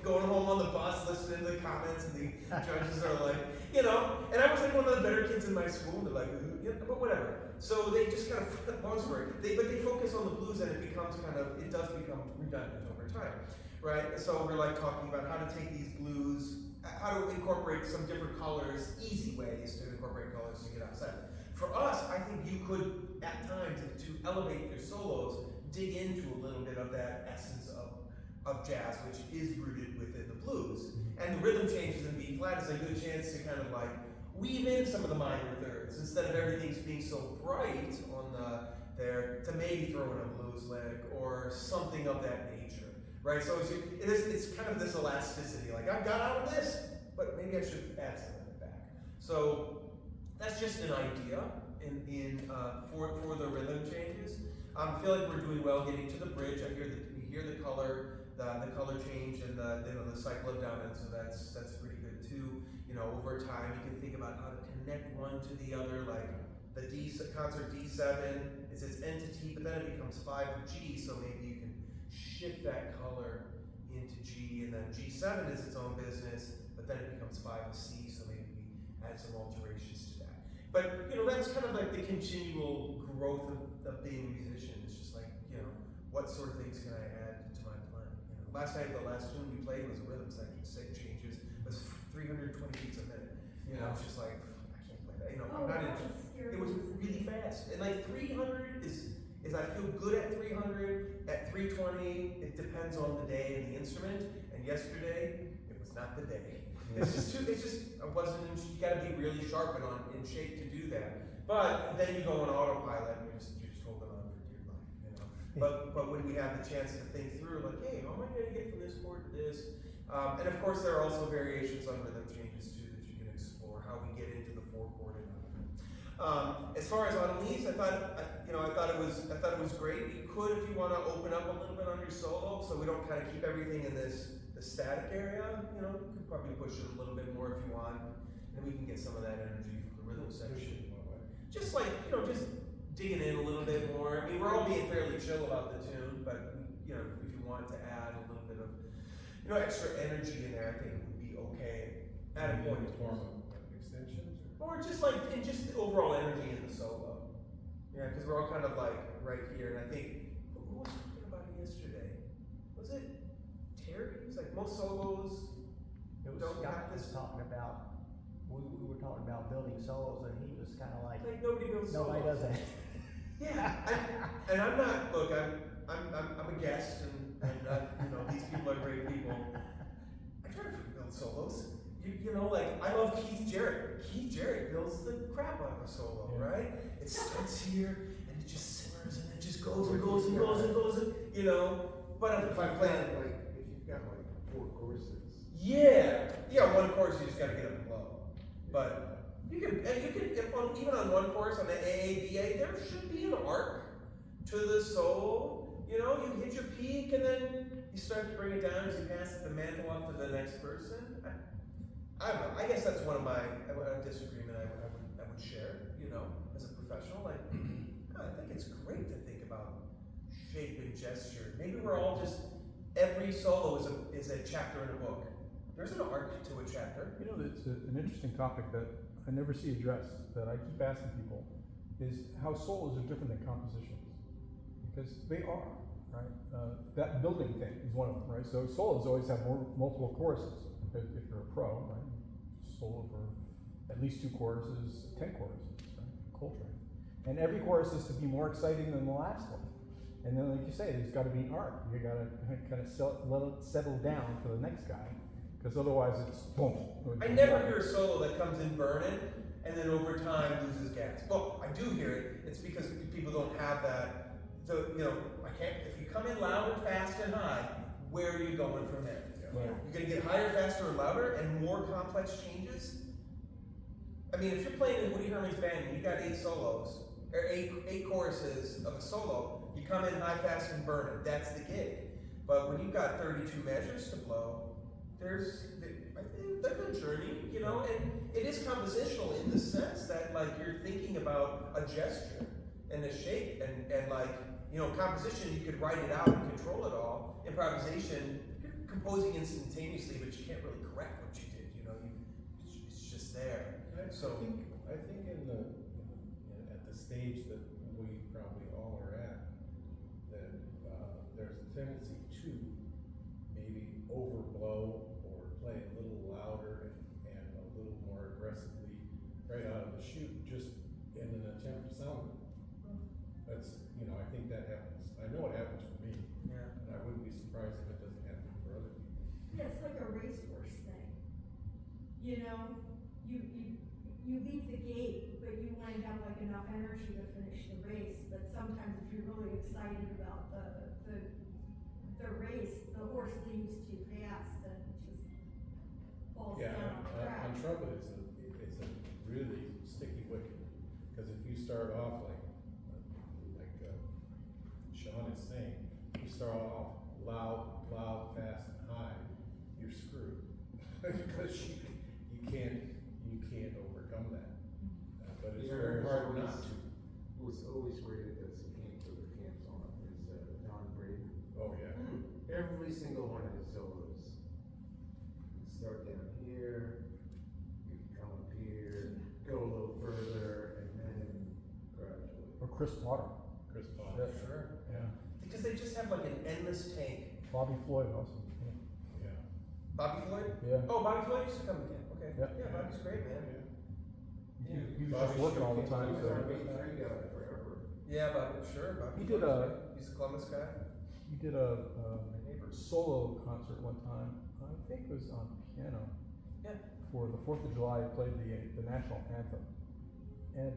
going home on the bus, listening to the comments, and the judges are like, and I was like one of the better kids in my school, and they're like, but whatever. So they just kind of, long story, but they focus on the blues, and it does become redundant over time, right? So we're like talking about how to take these blues, how to incorporate some different colors, easy ways to incorporate colors to get outside. For us, I think you could, at times, to elevate your solos, dig into a little bit of that essence of jazz, which is rooted within the blues. And the rhythm changes in B flat is a good chance to kind of weave in some of the minor thirds, instead of everything being so bright on there, to maybe throw in a blues lick or something of that nature, right? So it's kind of this elasticity, like I've got out of this, but maybe I should add some of it back. So that's just an idea for the rhythm changes. I feel like we're doing well getting to the bridge. We hear the color change and the cycle of dominance, so that's pretty good too. Over time you can think about how to connect one to the other, like the concert D7 is its entity, but then it becomes 5 of G, so maybe you can shift that color into G, and then G7 is its own business, but then it becomes 5 of C, so maybe we add some alterations to that. But, you know, that's kind of like the continual growth of being a musician. It's just like, you know, what sort of things can I add to my playing? You know, last night, the last tune we played was a rhythm section, changes. It was 320 beats a minute. You know, it's just like, I can't play that. You know, I'm not that in, was scary. it was really fast. And like 300 is I feel good at 300. At 320, it depends on the day and the instrument. And yesterday, it was not the day. It's just I wasn't you gotta be really sharp and in shape to do that. But then you go on autopilot and you're just holding on for dear life, you know. But when we have the chance to think through, like, hey, how am I gonna get from this chord to this? And of course there are also variations on rhythm changes too that you can explore, how we get into the 4-chord and all that. As far as on leads, I thought it was great. You could, if you want to open up a little bit on your solo, so we don't kind of keep everything in the static area. You know, you could probably push it a little bit more if you want, and we can get some of that energy from the rhythm section. Just like, you know, just digging in a little bit more. I mean, we're all being fairly chill about the tune, but you know, if you want to add a little bit of, you know, extra energy in there, I think it would be okay at a point. Form of extensions? Or just like, and just the overall energy in the solo. Yeah, because we're all kind of like right here, and I think, who was talking about it yesterday? Was it Terry? He's like, most solos It was don't Scott have was this. talking about, we were talking about building solos, and he was kind of like, Like nobody builds solos. nobody does that. Yeah, and I'm not. Look, I'm a guest, and you know, these people are great people. I try to build solos. You know, like I love Keith Jarrett. Keith Jarrett builds the crap out of a solo, right? It starts here and it just simmers and it just goes and goes and goes and goes and you know. But if I'm playing, if you've got like 4 courses. yeah, one course you just gotta get up and blow. But you can even on one course on the AABA, there should be an arc to the solo. You know, you hit your peak and then you start to bring it down as you pass the mantle up to the next person. I don't know. I guess that's one of my disagreement I would share. You know, as a professional, like I think it's great to think about shape and gesture. Maybe we're all just every solo is a chapter in a book. There's an arc to a chapter. You know, it's an interesting topic that I never see addressed, that I keep asking people, is how solos are different than compositions. Because they are, right? That building thing is one of them, right? So solos always have multiple choruses. If you're a pro, right? Solo for at least 2 choruses, 10 choruses, right? Coltrane. And every chorus is to be more exciting than the last one. And then, like you say, there's got to be an arc. You got to kind of let it settle down for the next guy, because otherwise it's boom. I never hear a solo that comes in burning and then over time loses gas. Well, I do hear it. It's because people don't have that. You know, I can't. If you come in loud and fast and high, where are you going from there? Right. You're going to get higher, faster, and louder, and more complex changes. I mean, if you're playing in Woody Herman's band and you got 8 solos, or 8 choruses of a solo, you come in high, fast, and burn it. That's the gig. But when you've got 32 measures to blow, there's a journey, you know, and it is compositional in the sense that, like, you're thinking about a gesture and a shape, and like, you know, composition, you could write it out and control it all. Improvisation, you're composing instantaneously, but you can't really correct what you did, you know, it's just there. So I think at the stage that we probably all are at, that there's a tendency to maybe overblow or play a little louder and a little more aggressively right out of the chute, just in an attempt to sound it. That's, you know, I think that happens. I know it happens for me, yeah. and I wouldn't be surprised if it doesn't happen for other people. Yeah, it's like a racehorse thing. You know, you leave the gate, but you want to have like enough energy to finish the race. But sometimes if you're really excited about the race, the horse leaves too fast and just falls Yeah, down on the track. on trumpet, it's a really sticky wicket, because if you start off like Sean is saying, you start off loud, fast, and high, you're screwed, because you can't overcome that. But it's very hard not to. Was always rated as a camp for the camps on is Don Braden. Oh yeah. Every single one of his solos. You start down here, you come up here, go a little further, Chris Potter. Chris Paul. Yeah. Sure. Yeah. Because they just have like an endless tank. Bobby Floyd also. Yeah. Bobby Floyd? Yeah. Oh, Bobby Floyd used to come to camp. Okay. Yeah. Yeah, Bobby's great, man. He was just working all the time, so. Yeah, Bobby, sure. Bobby He did Floyd's great. He's a Columbus guy. He did a neighbor. solo concert one time. I think it was on piano. Yeah. For the 4th of July, he played the national anthem, and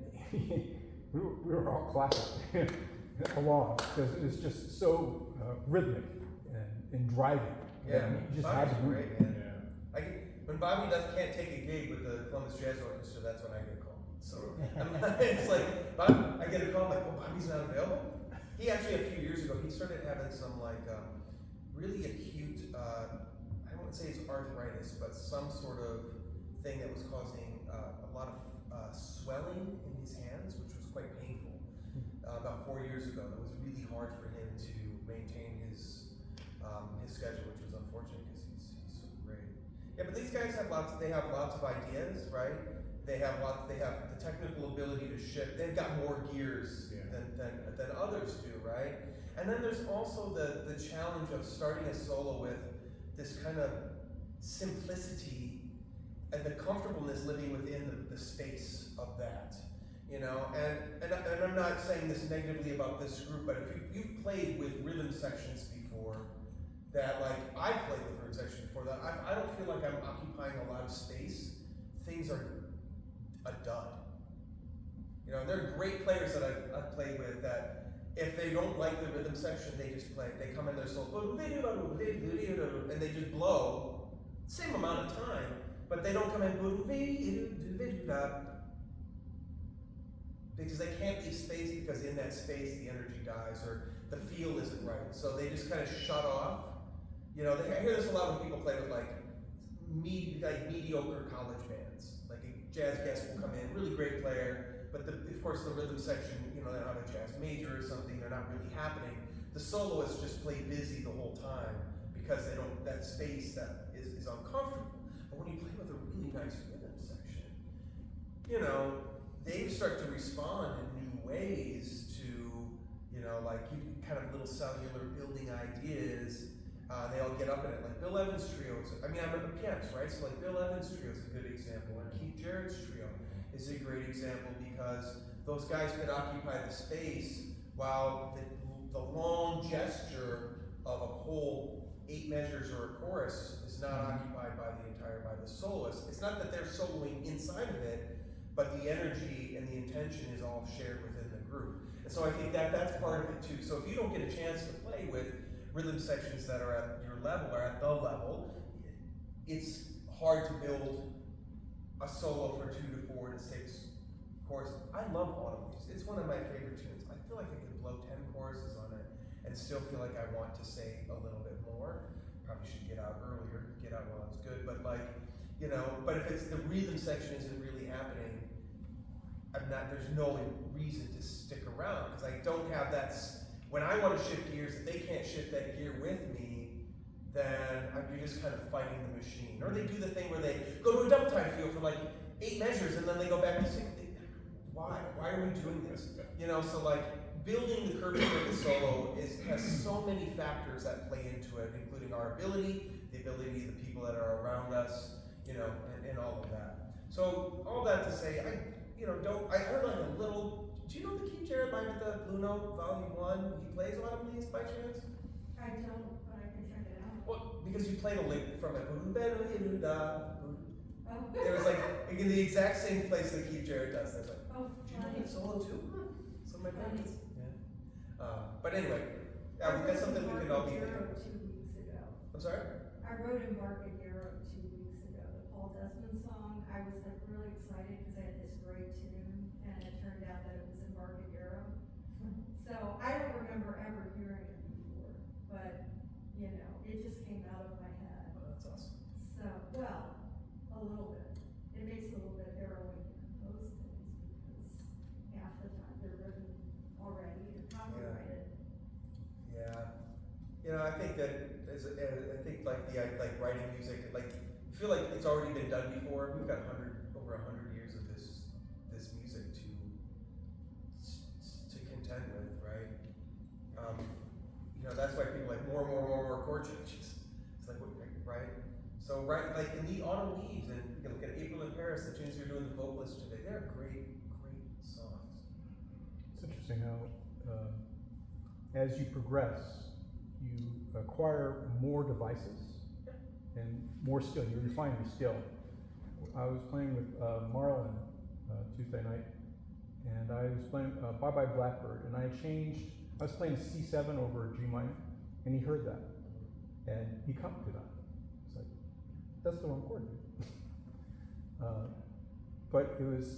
we were all clapping along because it's just so rhythmic and driving. Yeah, And you just Bobby's had to move. great, man. Yeah. When Bobby can't take a gig with the Columbus Jazz Orchestra, that's when I get a call. So it's like, I get a call like, oh, Bobby's not available. He actually a few years ago he started having some like really acute, I wouldn't say it's arthritis, but some sort of thing that was causing a lot of swelling in his hands, which was quite painful. About 4 years ago, that was really hard for him to maintain his schedule, which was unfortunate because he's so great. Yeah, but these guys have lots. They have lots of ideas, right? They have the technical ability to ship. They've got more gears than others do, right? And then there's also the challenge of starting a solo with this kind of simplicity and the comfortableness living within the space of that, you know. And I'm not saying this negatively about this group, but if you've played with rhythm sections before, that like I've played with rhythm sections before, that I don't feel like I'm occupying a lot of space. Things are a dud. You know, there are great players that I've played with that if they don't like the rhythm section, they just play. They come in their solo and they just blow same amount of time, but they don't come in because they can't leave space because in that space the energy dies or the feel isn't right. So they just kind of shut off. You know, I hear this a lot when people play with like mediocre college bands. Like a jazz guest will come in, really great player, but of course the rhythm section, you know, they don't have a jazz major or something, they're not really happening. The soloists just play busy the whole time because they don't, that space that is uncomfortable. But when you play with a really nice rhythm section, you know, they start to respond in new ways to, you know, like you kind of little cellular building ideas. They all get up in it, like Bill Evans' trios. I mean, I'm a pianist, right? So like Bill Evans' trio is a good example, and Keith Jarrett's trio is a great example because those guys could occupy the space while the long gesture of a whole 8 measures or a chorus is not occupied by the soloist. It's not that they're soloing inside of it, but the energy and the intention is all shared within the group. And so I think that's part of it too. So if you don't get a chance to play with rhythm sections that are at your level or at the level, it's hard to build a solo for 2 to 4 to 6 choruses. I love autumn leaves. It's one of my favorite tunes. I feel like I could blow 10 choruses on it and still feel like I want to say a little bit more. Probably should get out earlier, get out while it's good, but like, you know, but if it's the rhythm section isn't really happening, there's no reason to stick around because I don't have that. When I want to shift gears, if they can't shift that gear with me, then you're just kind of fighting the machine. Or they do the thing where they go to a double time feel for like 8 measures and then they go back to 6. Why? Why are we doing this? You know, so like building the curvature of the solo has so many factors that play into it, including our ability, the ability of the people that are around us, you know, and all of that. So all that to say, I heard like a little. Do you know the Keith Jarrett line at the Blue Note Volume 1? He plays Autumn Leaves by chance? I don't, but I can check it out. Well, because you played a lick from it. Oh. It was like in the exact same place that Keith Jarrett does. There's like, Oh, do you know funny. that solo too? Some of my Funny. favorites. Yeah. But anyway, that's something we can all be thinking. 2 weeks ago. I'm sorry? I wrote Embarcadero 2 weeks ago, the Paul Desmond song. I was like really excited because I had this great tune, and it turned out that it was Embarcadero. So I don't remember ever hearing it before, but you know, it just came out of my head. Oh, that's awesome. So, well, a little bit. It makes it a little bit harrowing to compose things because half the time they're written already and copyrighted. Yeah. You know, I think that like writing music, like I feel like it's already been done before. We've got over 100 years of this music to content with, right? That's why people like more chord changes. It's like, what, right? So, right, like in the autumn leaves, and you can look at April in Paris, the tunes you're doing the vocalists today, they're great songs. It's interesting how, as you progress, you acquire more devices and more skill. You refine your skill. I was playing with Marlon Tuesday night, and I was playing Bye Bye Blackbird, and I was playing C7 over G minor, and he heard that, and he copied to that. It's like, that's the wrong chord. But it was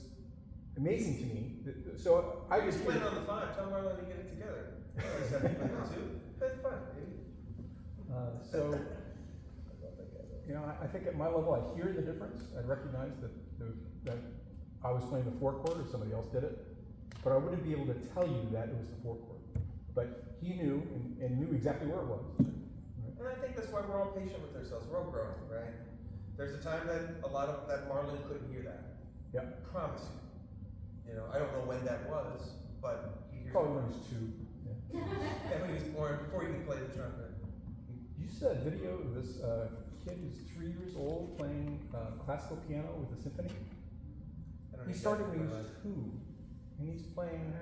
amazing to me. So I was playing on the 5. Tell Marlon to get it together. He's having to play the 2. That's fine, baby. So, I think at my level, I hear the difference. I recognize that I was playing the 4 chord or somebody else did it, but I wouldn't be able to tell you that it was the 4 chord. But he knew and knew exactly where it was. Right? And I think that's why we're all patient with ourselves. We're all growing, right? There's a time that that Marlon couldn't hear that. Yeah. Promise you. I don't know when that was, but he hears Probably it. when he was 2. Yeah. And when he was born, before he could play the trumpet. You saw that video of this kid who's 3 years old playing classical piano with a symphony? He started when he was 2, and he's playing.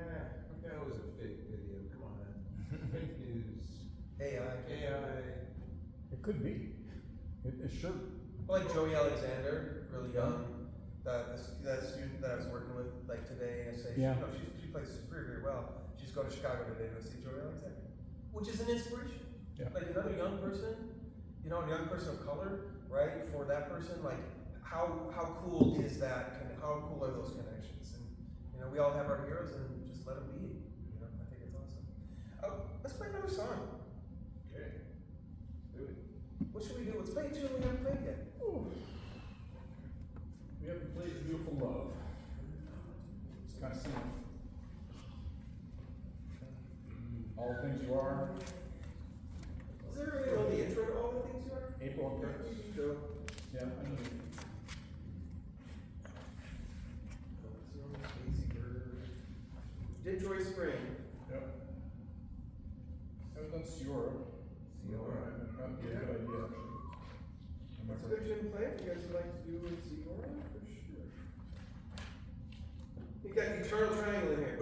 That was a fake video. Come on. Fake news. AI. It could be. It sure. Like Joey Alexander, really young. That student that I was working with like today, she plays very, very well. She's going to Chicago today to see Joey Alexander, which is an inspiration. Yeah. Like another young person, a young person of color, right? For that person, like how cool is that? How cool are those connections? And we all have our heroes, and just let them be. I think it's awesome. Let's play another song. Okay. Let's do it. What should we do? Let's play a tune we haven't played yet. Ooh. We haven't played Beautiful Love. It's kind of similar. All the Things You Are. Is there really know the intro to All the Things You Are? April and Paris. Sure. Yeah, I know. Did Joy Spring? Yep. Haven't done Ciora. That'd be a good idea, actually. That's a good tune to play. If you guys would like to do it, Zigora, for sure. You got Eternal Triangle in here.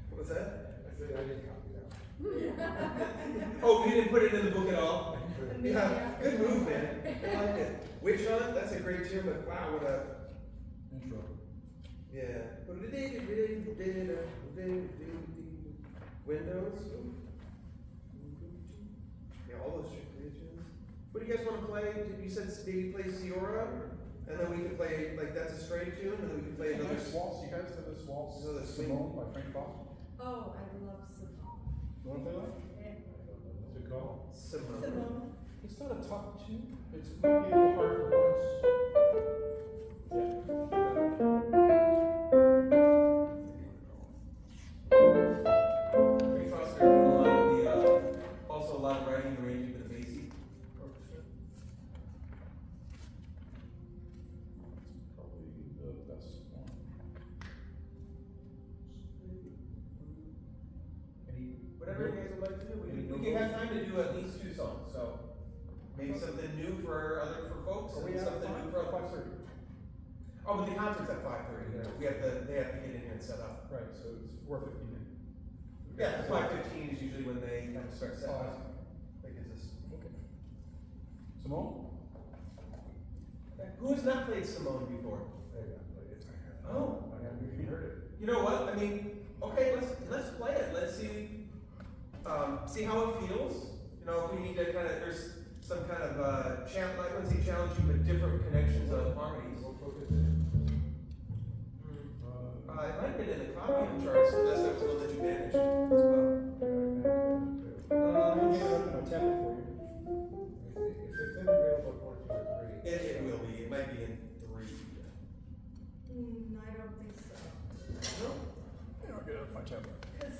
What's that? I said I didn't copy that. Oh, you didn't put it in the book at all? Yeah, good move, man. I like it. Witch Hunt, that's a great tune, but wow, what a Intro. yeah. Windows. Yeah, all those great tunes. What do you guys want to play? You said maybe play Ciora, and then we can play like that's a straight tune, and then we can play another. Nice waltz. You guys have this waltz. Another swing. Simone by Frank Fox. Oh, I love Simone. You want to play that? What's it called? Simone. Simone. It's not a tough tune. It's might be a little hard for once. Frank Foster did also a lot of writing and arranging for the Basie Orchestra. Probably the best one. Whatever you guys would like to do, we can have time to do at least 2 songs. So maybe something new for folks, Are we and at something new for others. 5:30? Oh, but the concert's at 5:30. They have to get in here and set up. Right, so it's 4:15. Yeah, 5:15 is usually when they kind of start setting Oh, I up. That gives us. Okay. Simone? Who has not played Simone before? I got played it. Oh. I haven't heard it. You know what? I mean, okay, let's play it. Let's see how it feels. If we need to kind of, there's some kind of I wouldn't say challenging, but different connections of harmonies. What book is it? It might have been in the copy of the charts, so that's a little advantage as well. I'll get it up in my tablet for you. If it's in the real book, 1, 2, or 3. It will be. It might be in 3. I don't think so. No? Yeah, I'll get it up in my tablet. Because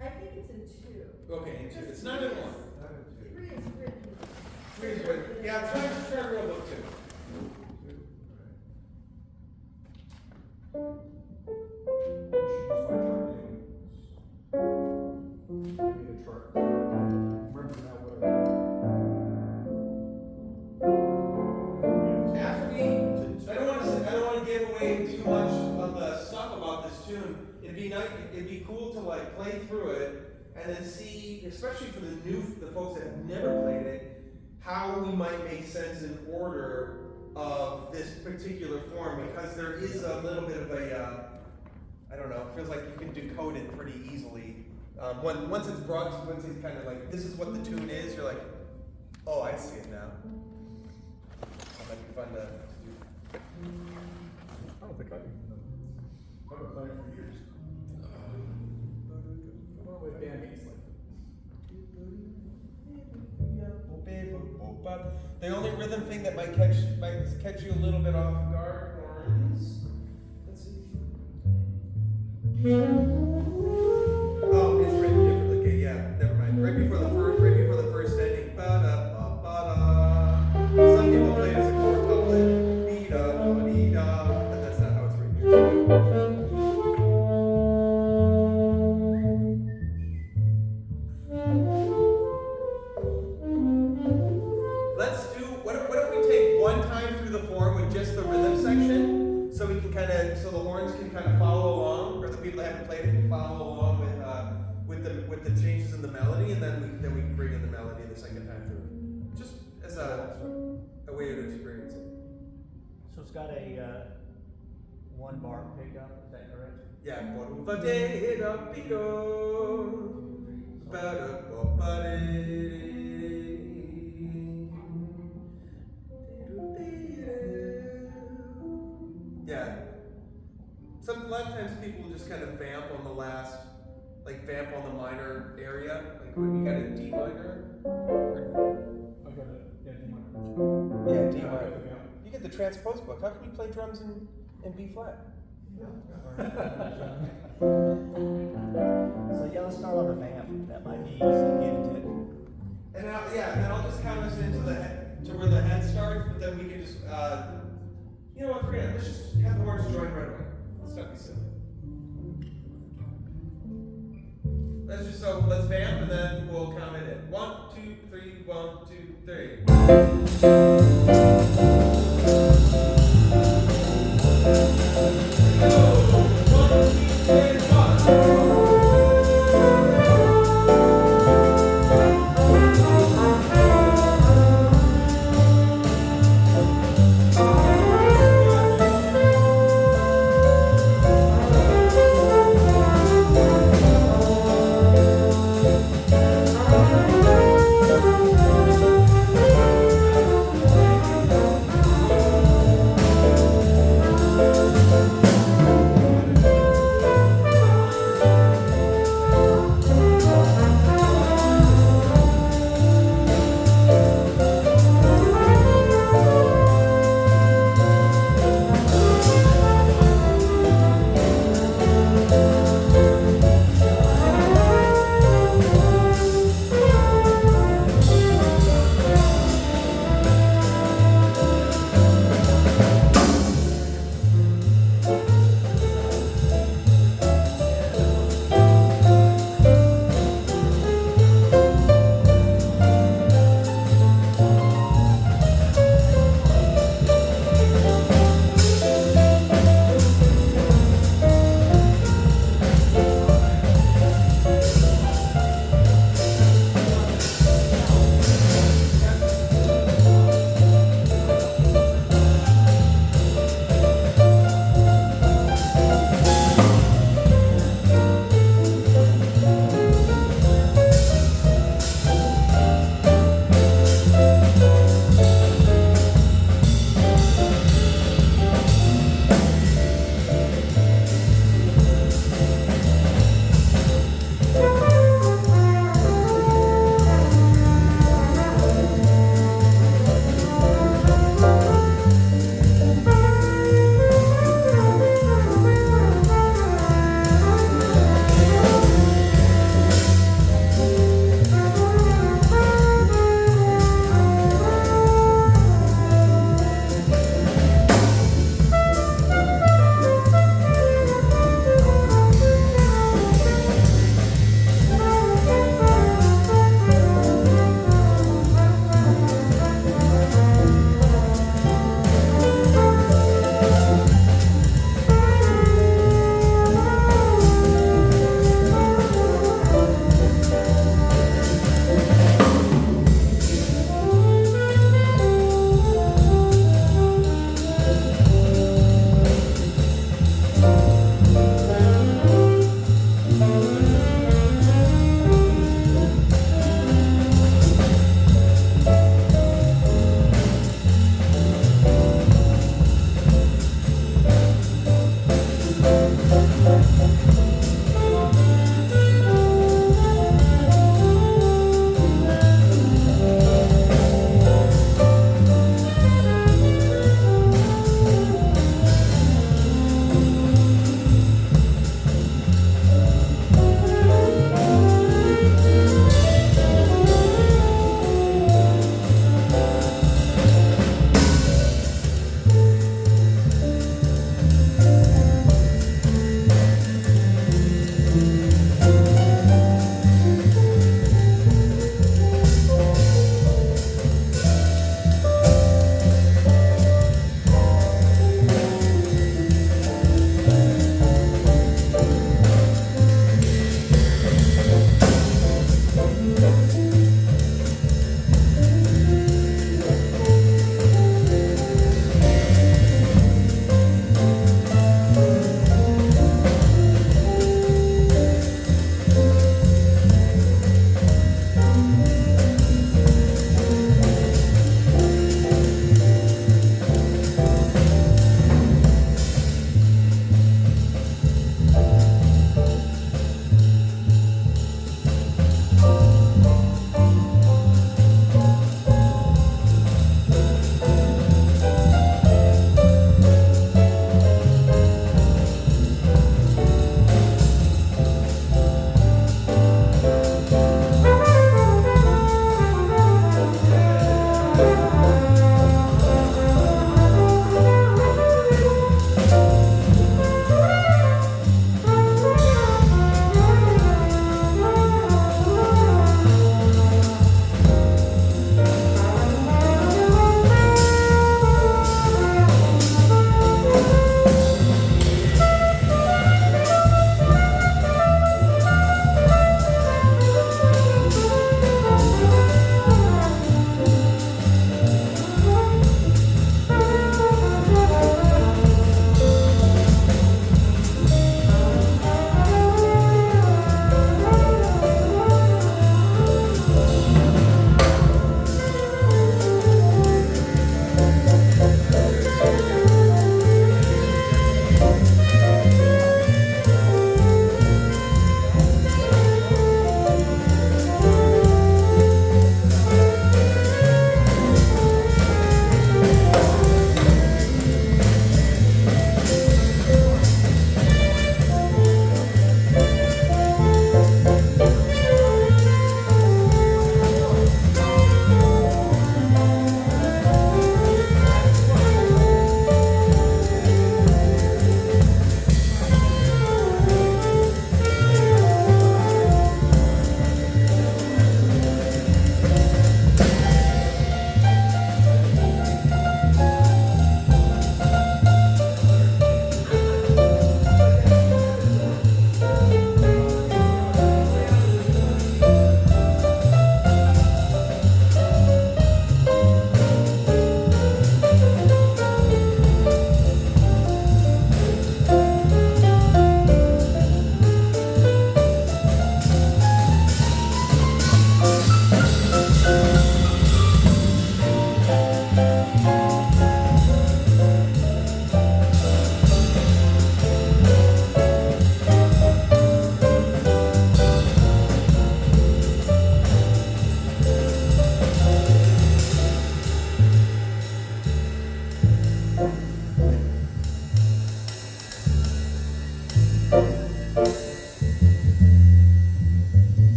I think it's in 2. Okay, in 2. It's not in 1. Not in 2. 3 is written. 3 is good. Yeah, I'm trying to real book 2. tune, it'd be nice, it'd be cool to like play through it and then see, especially for the folks that have never played it, how we might make sense in order of this particular form, because there is a little bit of a, I don't know, it feels like you can decode it pretty easily. Once it's brought, once it's kind of like, this is what the tune is, you're like, oh, I see it now. That might be fun to do. I don't think I've been playing it for years. What way band meets like? The only rhythm thing that might catch you a little bit off guard, horns. Let's see. Oh, it's written differently. Okay, yeah, never mind. Right before the first ending. Ba-da-ba-ba-da. Some people play it as a chord couplet. Dee-da-da-dee-da. But that's not how it's written here. Let's do, what if we take one time through the form with just the rhythm section, so we can so the horns can kind of follow along, or the people that haven't played it can follow along with the changes in the melody, and then we can bring in the melody the second time through, just as a way to experience it. So it's got a 1 bar pickup, is that correct? Yeah. Ba-da-da-pico, ba-da-ba-ba-da-dee. Yeah. A lot of times people just kind of vamp on the last, like vamp on the minor area. Like when you got a D minor. I got it. Yeah, D minor. Yeah, D Yeah, minor. yeah. You get the transpose book. How can you play drums in B flat? So yeah, let's start on the vamp. That might be easy to get into it. And then I'll just count us into to where the head starts, but then we can just you know what, forget it. Let's just have the horns join right away. Let's not be silly. Let's vamp and then we'll count it in. 1, 2, 3, 1, 2, 3.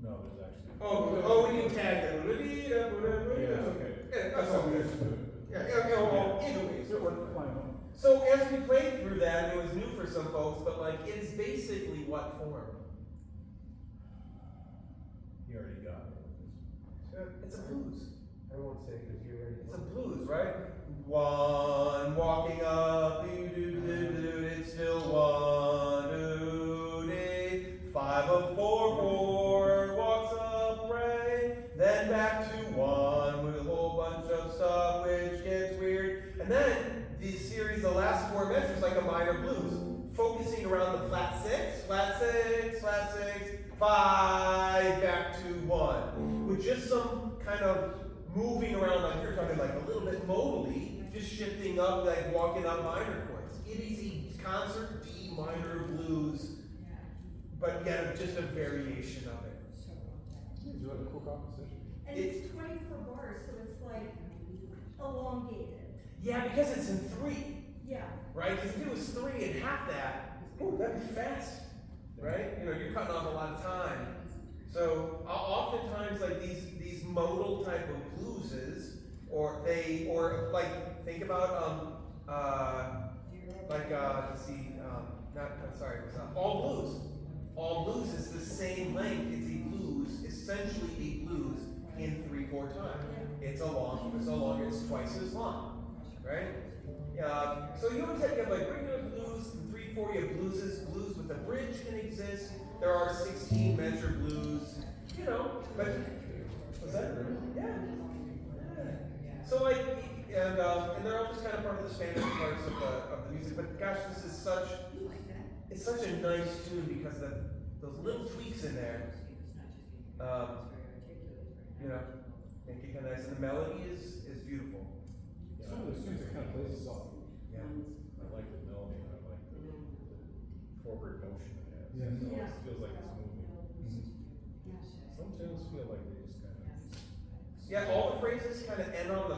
No, there's actually. Oh, we need tag that. Yeah, okay. Yeah, that's all we used to do. Yeah, well, either way, so what? Fine. So as we played through that, it was new for some folks, but like, it is basically what form? You already got it. It's a blues. I won't say because you already. It's a blues, right? One walking up, it's still one, five of four walks upright, then back to one with a whole bunch of stuff which gets weird. And then the series, the last four measures, like a minor blues, focusing around the flat six, flat six, flat six, five, back to one, with just some kind of moving around, like you're talking, like a little bit modally, just shifting up, like walking up minor chords. It is a concert D minor blues, but yet just a variation of it. Did you have a cool composition? And it's 24 bars, so it's like elongated. Yeah, because it's in three, Yeah. right? Because if it was three and half that, ooh, that'd be fast, right? You know, you're cutting off a lot of time. So oftentimes, like these modal type of blueses, or like think about let's see, all blues. All blues is the same length. It's a blues, essentially a blues in 3/4 time. It's it's twice as long, right? So you always have like regular blues, and 3/4 you have blues with a bridge can exist. There are 16 measure blues, you know, but was that? Yeah. So like, and they're all just kind of part of the standard parts of the music. But gosh, this is it's such a nice tune because those little tweaks in there, you know, make it kind of nice. And the melody is beautiful. It's one of those tunes that kind of plays itself. Yeah. I like the melody, and I like the forward motion it has. Yeah. It Yeah. always feels like it's moving. Some tunes feel like they just kind of. Yeah, all the phrases kind of end on the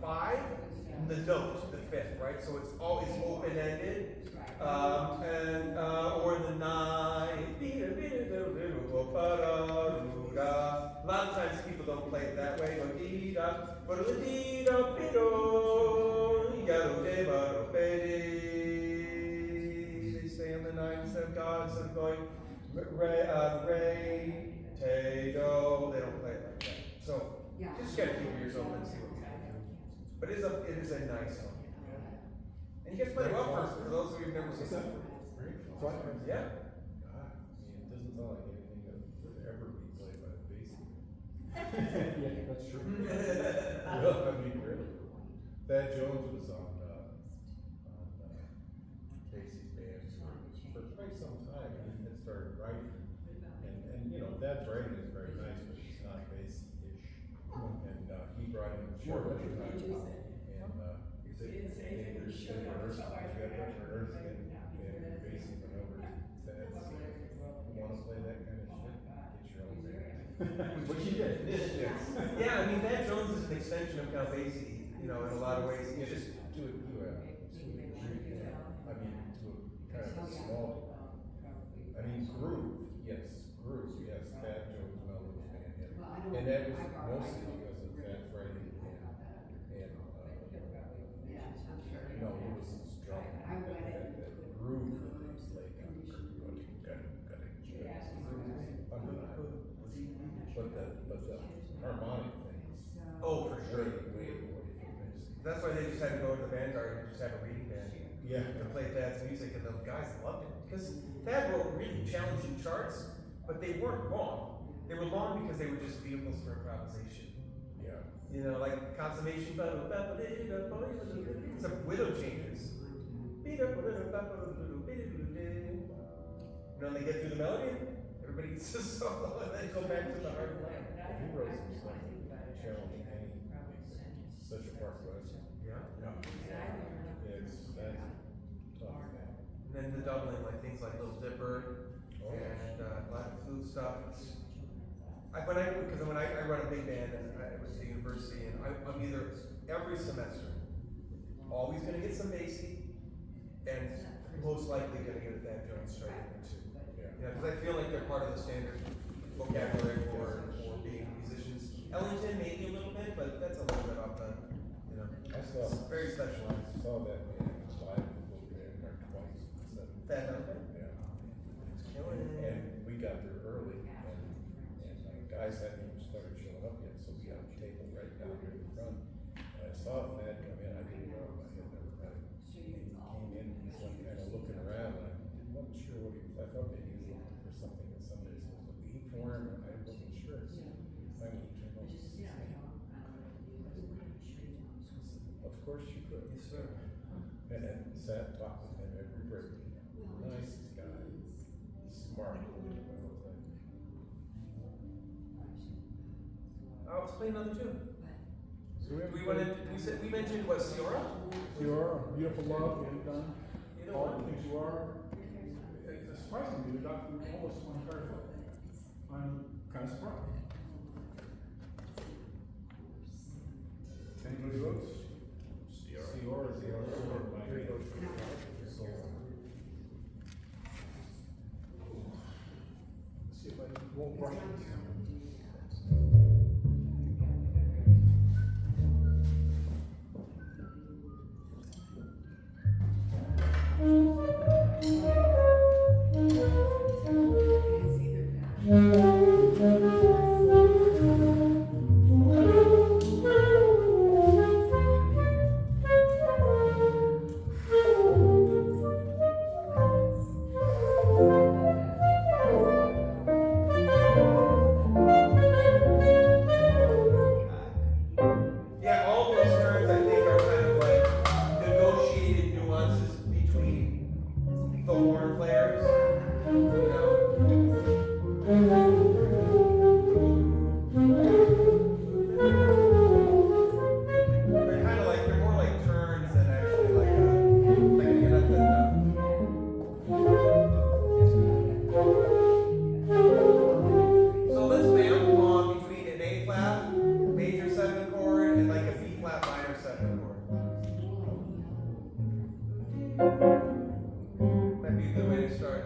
five, and the note, the fifth, right? So it's always open ended. Or the nine. A lot of times people don't play it that way. Go dee da, but dee da bido, yado de bado They stay on the nine instead of God, instead of going re, te, do. They don't play it like that. So just gotta keep your ears open and see what you can do. But it is a nice song. And you guys play it well for those of you who've never seen it. Yeah. God, I mean, it doesn't sound like anything that would ever be played by a bass player. Yeah, that's true. I mean, really. Thad Jones was on Casey's band for quite some time, and he had started writing. And you know, Thad's writing is very nice, but it's not bass-ish. And he brought in Sure. And they rehearsed, and Basie went over to Thad and said, you wanna play that kind of shit? Get your own band. Which he did. Yeah, I mean, Thad Jones is an extension of Count Basie, you know, in a lot of ways. He's just to a I mean, to a kind of a small, I mean, groove, yes, Thad Jones Melvin's band, yeah. And that was mostly because of Thad's writing and you know, Lewis's drum, that groove that they laid down, undeniable. But the harmonic things. oh, for sure. Way away from this. That's why they just had to go to the Vanguard and just have a reading band. Yeah. To play Thad's music, and the guys loved it. Because Thad wrote really challenging charts, but they weren't long. They were long because they were just vehicles for improvisation. Yeah. You know, like Consummation, some widow changes. You know, they get through the melody, everybody gets a solo, and then go back to the hard line. He wrote some stuff that challenged any, such a Park West. Yeah. That's tough. And then the doubling, like things like Little Dipper and a lot of flute stuff. When I run a big band and I was at the university, and I'm either every semester always going to get some Basie, and most likely going to get a Thad Jones straight in there too. Yeah. Yeah, because I feel like they're part of the standard vocabulary for being musicians. Ellington maybe a little bit, but that's a little bit off the, you know, I saw, it's very specialized. saw that man live over there twice. That Ellington? Yeah. Killing it. And we got there early, and guys hadn't even started showing up yet, so we got a table right down here in front. And I saw Thad come in, I didn't know him, I had never met him. He came in, he's like kind of looking around, and wasn't sure what he was, I thought maybe he was looking for something that somebody was supposed to leave for him, and I wasn't sure. Finally, he came over, he said, of course you could. Yes, sir. And then sat, talked with him every break. Nicest guy. He's smart. I'll explain another tune. So Do we want to? We mentioned what Ciora? You're beautiful love, you've done Either all one. the things you are. It's surprising you got through almost one entire book. I'm kind of surprised. Anybody else? Ciora. Here goes. Let's see if I won't rush it. Yeah, all those terms I think are kind of like negotiated nuances between the horn players. You know, they're kind of like they're more like terms than actually like So let's vamp on between an A flat major 7 chord and like a B flat minor 7 chord. Might be a good way to start.